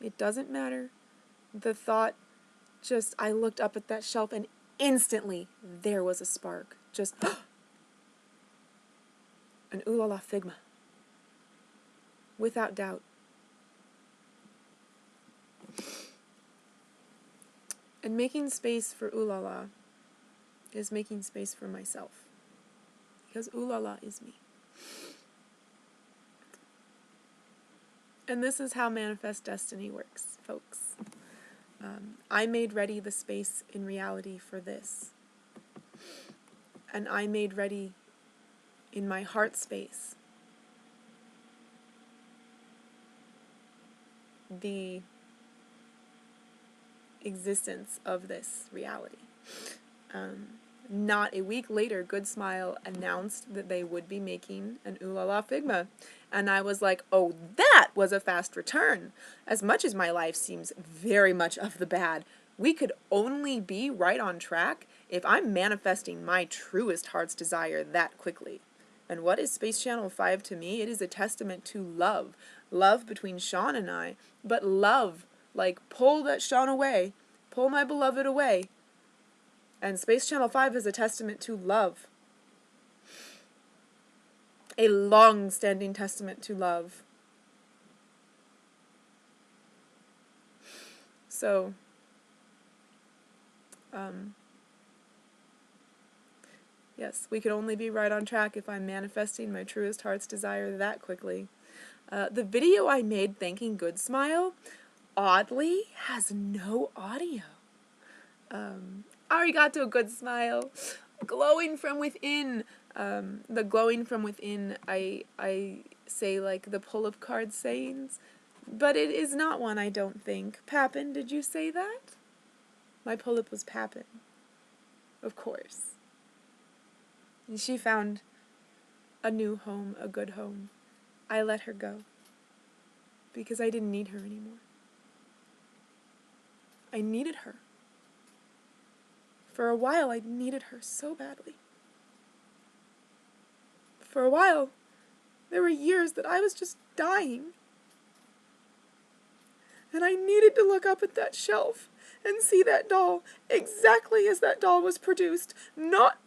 It doesn't matter. The thought just, I looked up at that shelf and instantly there was a spark. Just, an Ooh La La Figma. Without doubt. And making space for Ooh La La is making space for myself. Because Ooh La La is me. And this is how Manifest Destiny works, folks. I made ready the space in reality for this. And I made ready in my heart space the existence of this reality. Not a week later, Good Smile announced that they would be making an Ooh La La Figma. And I was like, oh, that was a fast return. As much as my life seems very much of the bad, we could only be right on track if I'm manifesting my truest heart's desire that quickly. And what is Space Channel 5 to me? It is a testament to love. Love between Sean and I. But love, like, pull that Sean away. Pull my beloved away. And Space Channel 5 is a testament to love. A long-standing testament to love. So, yes, we could only be right on track if I'm manifesting my truest heart's desire that quickly. The video I made thanking Good Smile, oddly, has no audio. Arigato, Good Smile. Glowing from within. The glowing from within, I say like the pull-up card sayings, but it is not one, I don't think. Pappin, did you say that? My pull-up was Pappin. Of course. And she found a new home, a good home. I let her go. Because I didn't need her anymore. I needed her. For a while, I needed her so badly. For a while, there were years that I was just dying. And I needed to look up at that shelf and see that doll exactly as that doll was produced. Not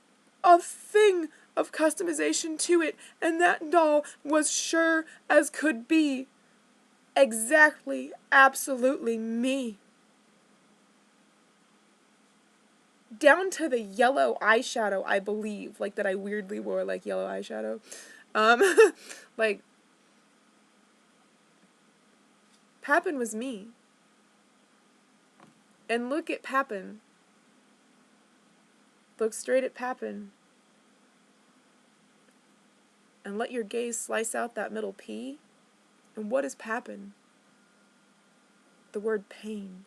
a thing of customization to it. And that doll was sure as could be exactly, absolutely me. Down to the yellow eyeshadow, I believe. Like that I weirdly wore like yellow eyeshadow. Like, Pappin was me. And look at Pappin. Look straight at Pappin. And let your gaze slice out that middle P. And what is Pappin? The word pain.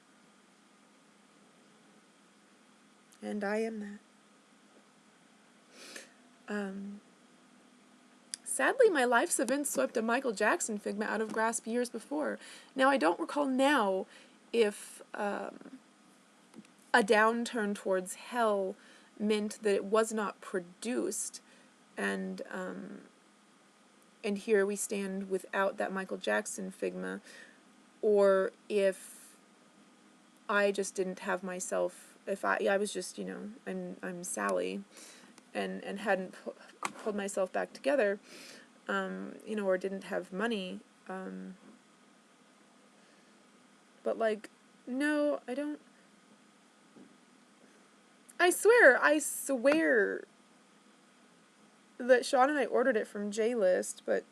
And I am that. Sadly, my life's events swept a Michael Jackson Figma out of grasp years before. Now, I don't recall now if a downturn towards hell meant that it was not produced, and here we stand without that Michael Jackson Figma, or if I just didn't have myself, if I was just, I'm Sally, and hadn't pulled myself back together, or didn't have money, but like, no, I don't, I swear that Sean and I ordered it from J-List, but,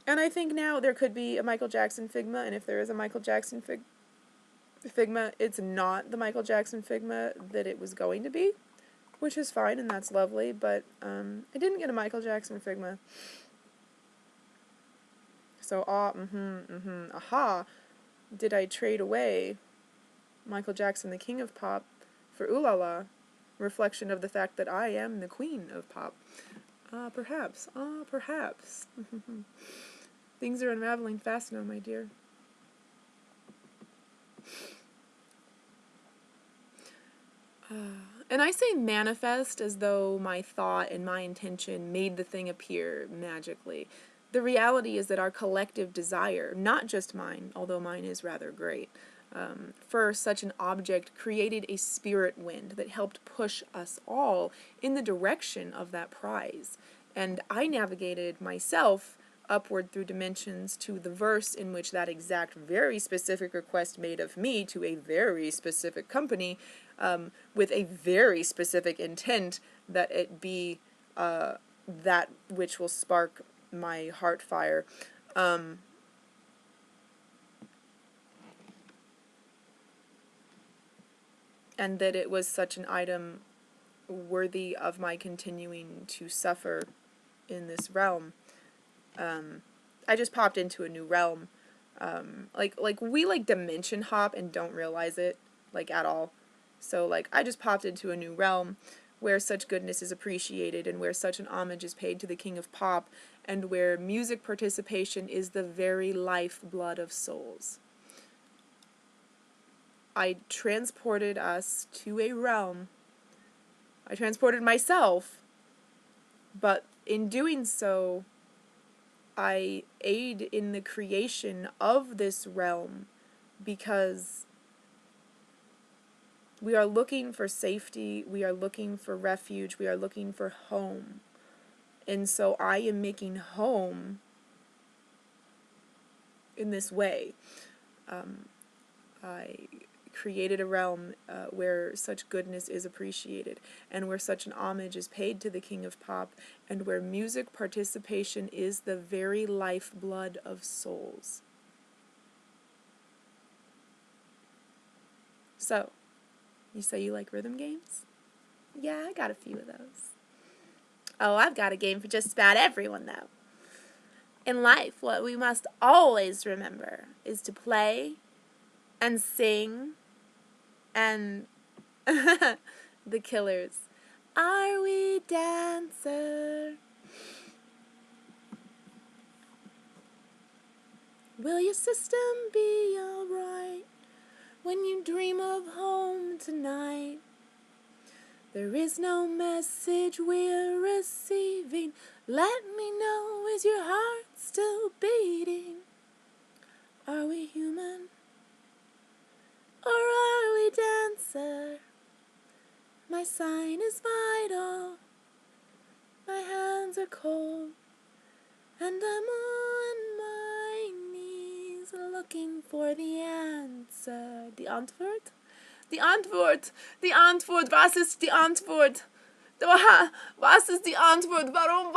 and I think now there could be a Michael Jackson Figma, and if there is a Michael Jackson Figma, it's not the Michael Jackson Figma that it was going to be, which is fine, and that's lovely, but, I didn't get a Michael Jackson Figma. So, aha, did I trade away Michael Jackson, the king of pop, for Ooh La La? Reflection of the fact that I am the queen of pop. Perhaps. Perhaps. Things are unraveling fast now, my dear. And I say manifest as though my thought and my intention made the thing appear magically. the reality is that our collective desire, not just mine, although mine is rather great, for such an object created a spirit wind that helped push us all in the direction of that prize. And I navigated myself upward through dimensions to the verse in which that exact very specific request made of me to a very specific company, with a very specific intent that it be that which will spark my heart fire. And that it was such an item worthy of my continuing to suffer in this realm. I just popped into a new realm. Like we like dimension hop and don't realize it, like, at all. So like I just popped into a new realm where such goodness is appreciated and where such an homage is paid to the king of pop, and where music participation is the very lifeblood of souls. I transported us to a realm. I transported myself, but in doing so, I aid in the creation of this realm because we are looking for safety, we are looking for refuge, we are looking for home. And so I am making home in this way. I created a realm where such goodness is appreciated, and where such an homage is paid to the king of pop, and where music participation is the very lifeblood of souls. So, you say you like rhythm games? Yeah, I got a few of those. Oh, I've got a game for just about everyone, though. In life, what we must always remember is to play and sing and the Killers. Are we dancer? Will your system be alright when you dream of home tonight? There is no message we're receiving. Let me know, is your heart still beating? Are we human? Or are we dancer? My sign is vital. My hands are cold. And I'm on my knees looking for the answer. Die Antwort? Die Antwort! Die Antwort! Was ist die Antwort? Was ist die Antwort? Warum?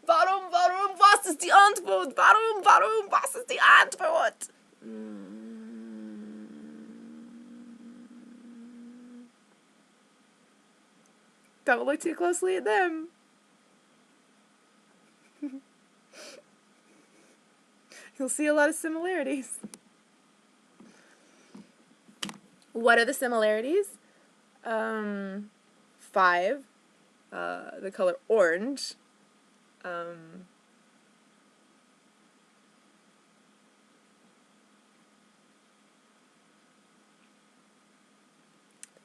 Was ist die Antwort? Warum? Was ist die Antwort? Don't look too closely at them. You'll see a lot of similarities. What are the similarities? 5. The color orange.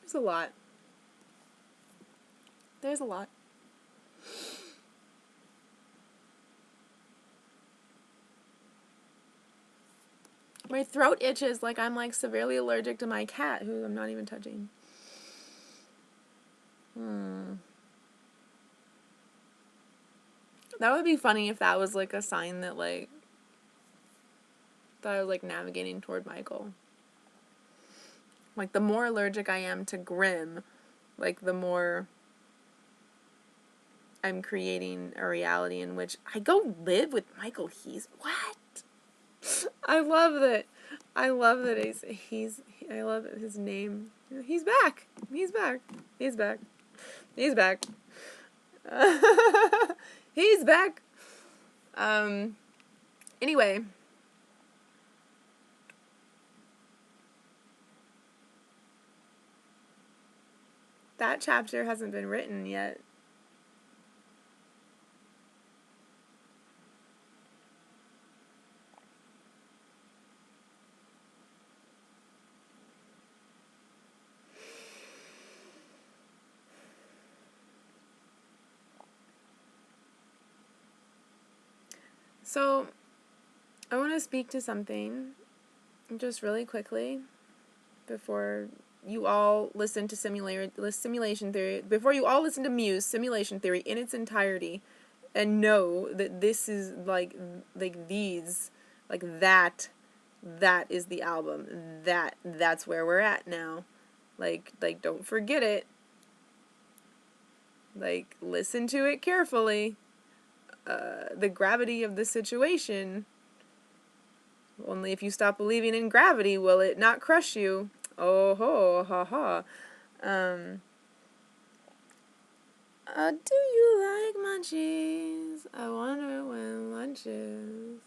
There's a lot. There's a lot. My throat itches like I'm like severely allergic to my cat, who I'm not even touching. That would be funny if that was like a sign that like that I was like navigating toward Michael. Like the more allergic I am to Grimm, like the more I'm creating a reality in which I go live with Michael. What? I love that I love his name. He's back. He's back. He's back. He's back. He's back. Anyway. That chapter hasn't been written yet. So, I want to speak to something just really quickly before you all listen to simulation theory, before you all listen to Muse simulation theory in its entirety, and know that this is like these, like that is the album. That's where we're at now. Like don't forget it. Like listen to it carefully. The gravity of the situation. Only if you stop believing in gravity will it not crush you. Oh ho ha ha. Um, do you like munchies? I wonder when lunch is.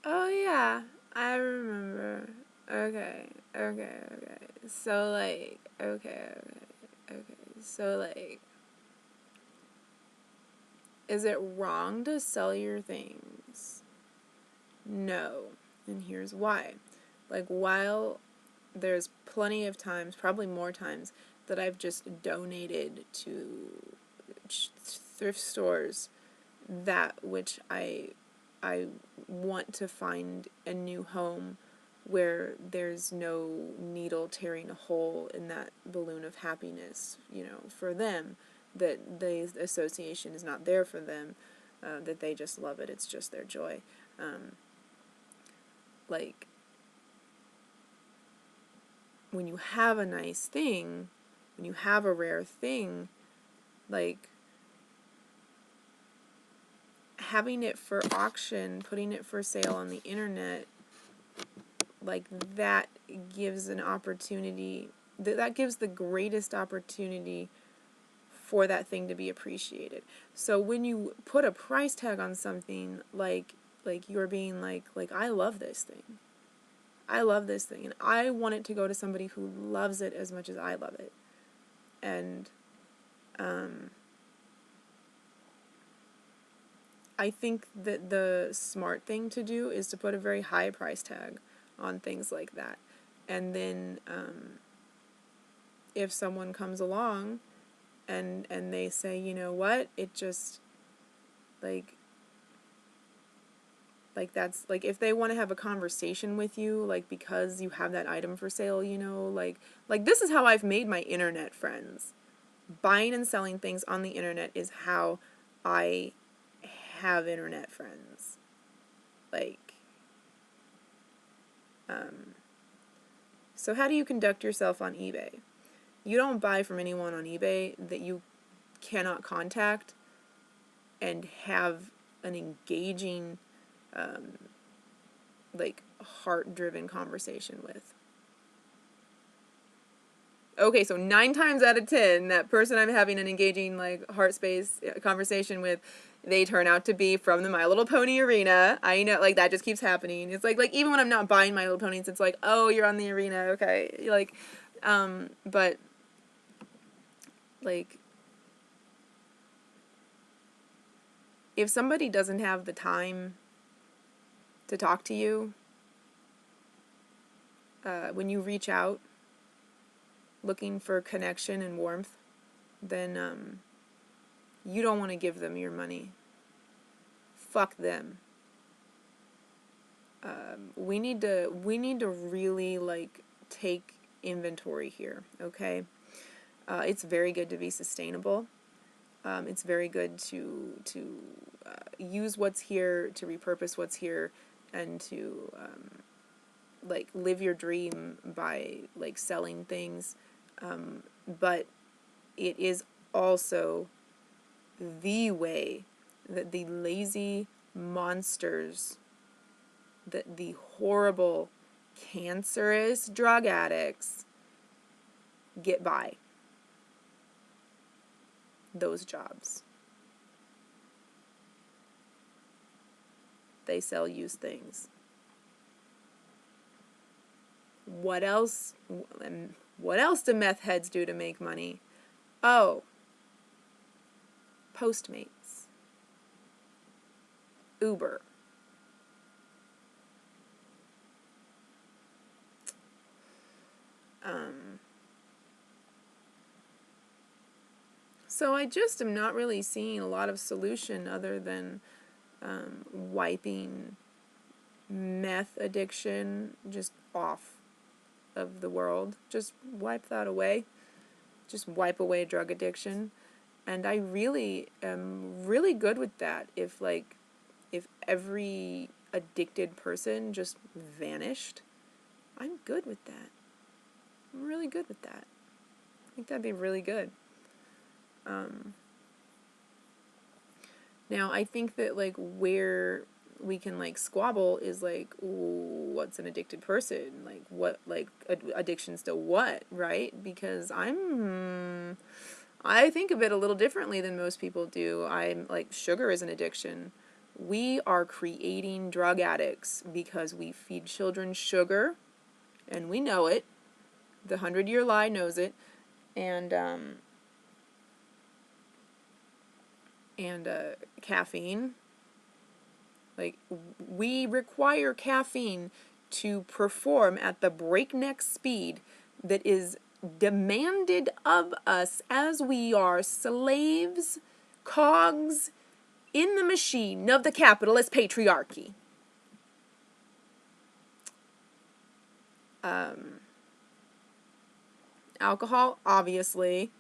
Oh yeah, I remember. Okay, okay, okay. So like, okay. So like, is it wrong to sell your things? No, and here's why. Like, while there's plenty of times, probably more times, that I've just donated to thrift stores that which I want to find a new home where there's no needle tearing a hole in that balloon of happiness, for them, that the association is not there for them, that they just love it, it's just their joy. Like, when you have a nice thing, when you have a rare thing, like, having it for auction, putting it for sale on the internet, like, that gives an opportunity, that gives the greatest opportunity for that thing to be appreciated. So when you put a price tag on something, like you're being like I love this thing. I love this thing, and I want it to go to somebody who loves it as much as I love it. And I think that the smart thing to do is to put a very high price tag on things like that. And then if someone comes along and they say, you know what, it just, like that's, like, if they want to have a conversation with you, like, because you have that item for sale, like this is how I've made my internet friends. Buying and selling things on the internet is how I have internet friends. Like, so how do you conduct yourself on eBay? You don't buy from anyone on eBay that you cannot contact and have an engaging, like, heart-driven conversation with. Okay, so 9 times out of 10, that person I'm having an engaging, like, heart space conversation with, they turn out to be from the My Little Pony arena. I know, like, that just keeps happening. It's like even when I'm not buying My Little Ponies, it's like, oh, you're on the arena, okay. Like, but, like, if somebody doesn't have the time to talk to you, when you reach out looking for connection and warmth, then you don't want to give them your money. Fuck them. We need to really, like, take inventory here, okay? It's very good to be sustainable. It's very good to use what's here, to repurpose what's here, and to like, live your dream by, like, selling things. But it is also the way that the lazy monsters, that the horrible, cancerous drug addicts get by those jobs. They sell used things. What else? What else do meth heads do to make money? Oh, Postmates, Uber. So I just am not really seeing a lot of solution other than wiping meth addiction just off of the world. Just wipe that away. Just wipe away drug addiction. And I really am really good with that. If every addicted person just vanished, I'm good with that. I'm really good with that. I think that'd be really good. Now I think that like where we can like squabble is like, ooh, what's an addicted person? Like what, like addictions to what, right? Because I think of it a little differently than most people do. I'm like, sugar is an addiction. We are creating drug addicts because we feed children sugar, and we know it. The 100-year lie knows it, and caffeine. Like, we require caffeine to perform at the breakneck speed that is demanded of us as we are slaves, cogs in the machine of the capitalist patriarchy. Alcohol, obviously.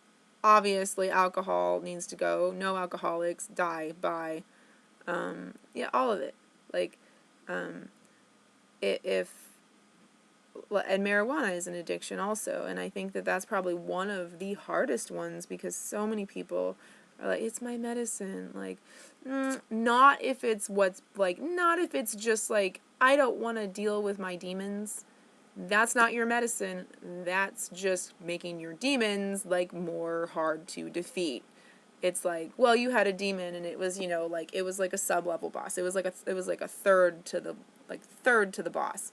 Obviously, alcohol needs to go. No alcoholics, die, bye. Yeah, all of it. Like, if and marijuana is an addiction also, and I think that that's probably one of the hardest ones because so many people are like, it's my medicine. Like, not if it's not if it's just like, I don't want to deal with my demons. That's not your medicine. That's just making your demons like more hard to defeat. It's like, well, you had a demon and it was, like it was like a sub-level boss. It was like a third to the boss.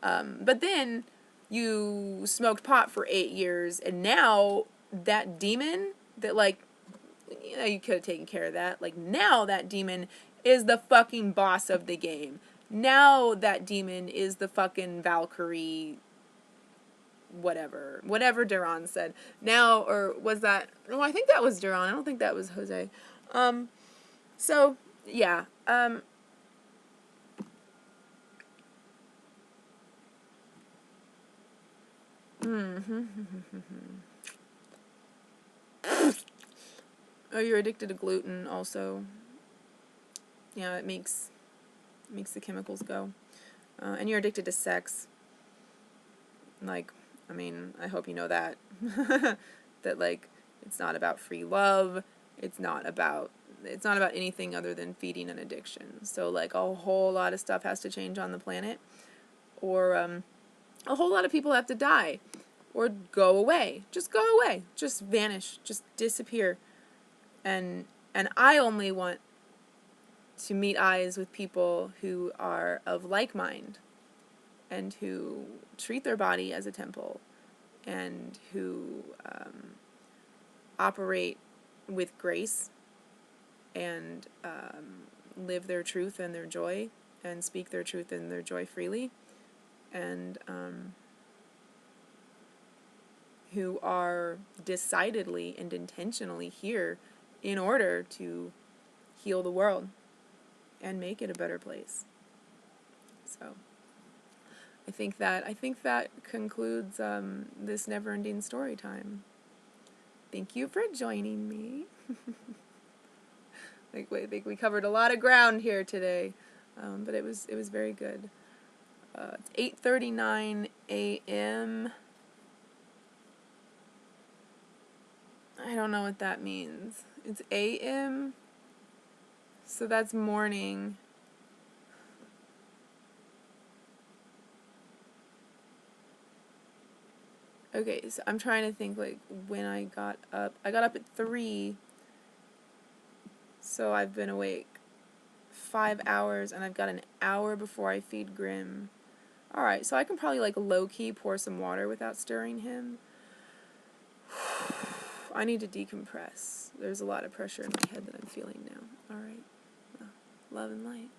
But then you smoked pot for 8 years, and now that demon that you could have taken care of that. Like, now that demon is the fucking boss of the game. Now that demon is the fucking Valkyrie, whatever Duran said. Now, or was that? No, I think that was Duran. I don't think that was Jose. So yeah. Oh, you're addicted to gluten also. Yeah, it makes the chemicals go. And you're addicted to sex. Like, I mean, I hope you know that. That, like, it's not about free love. It's not about anything other than feeding an addiction. So, like, a whole lot of stuff has to change on the planet. Or, a whole lot of people have to die. Or go away. Just go away. Just vanish. Just disappear. And I only want to meet eyes with people who are of like mind and who treat their body as a temple and who operate with grace and live their truth and their joy and speak their truth and their joy freely, and who are decidedly and intentionally here in order to heal the world and make it a better place. So I think that concludes this Neverending story time. Thank you for joining me. I think we covered a lot of ground here today, but it was very good. It's 8:39 a.m. I don't know what that means. It's a.m., so that's morning. Okay, so I'm trying to think, like, when I got up. I got up at 3, so I've been awake 5 hours, and I've got an hour before I feed Grim. Alright, so I can probably, like, low-key pour some water without stirring him. I need to decompress. There's a lot of pressure in my head that I'm feeling now. Alright. Well, love and light.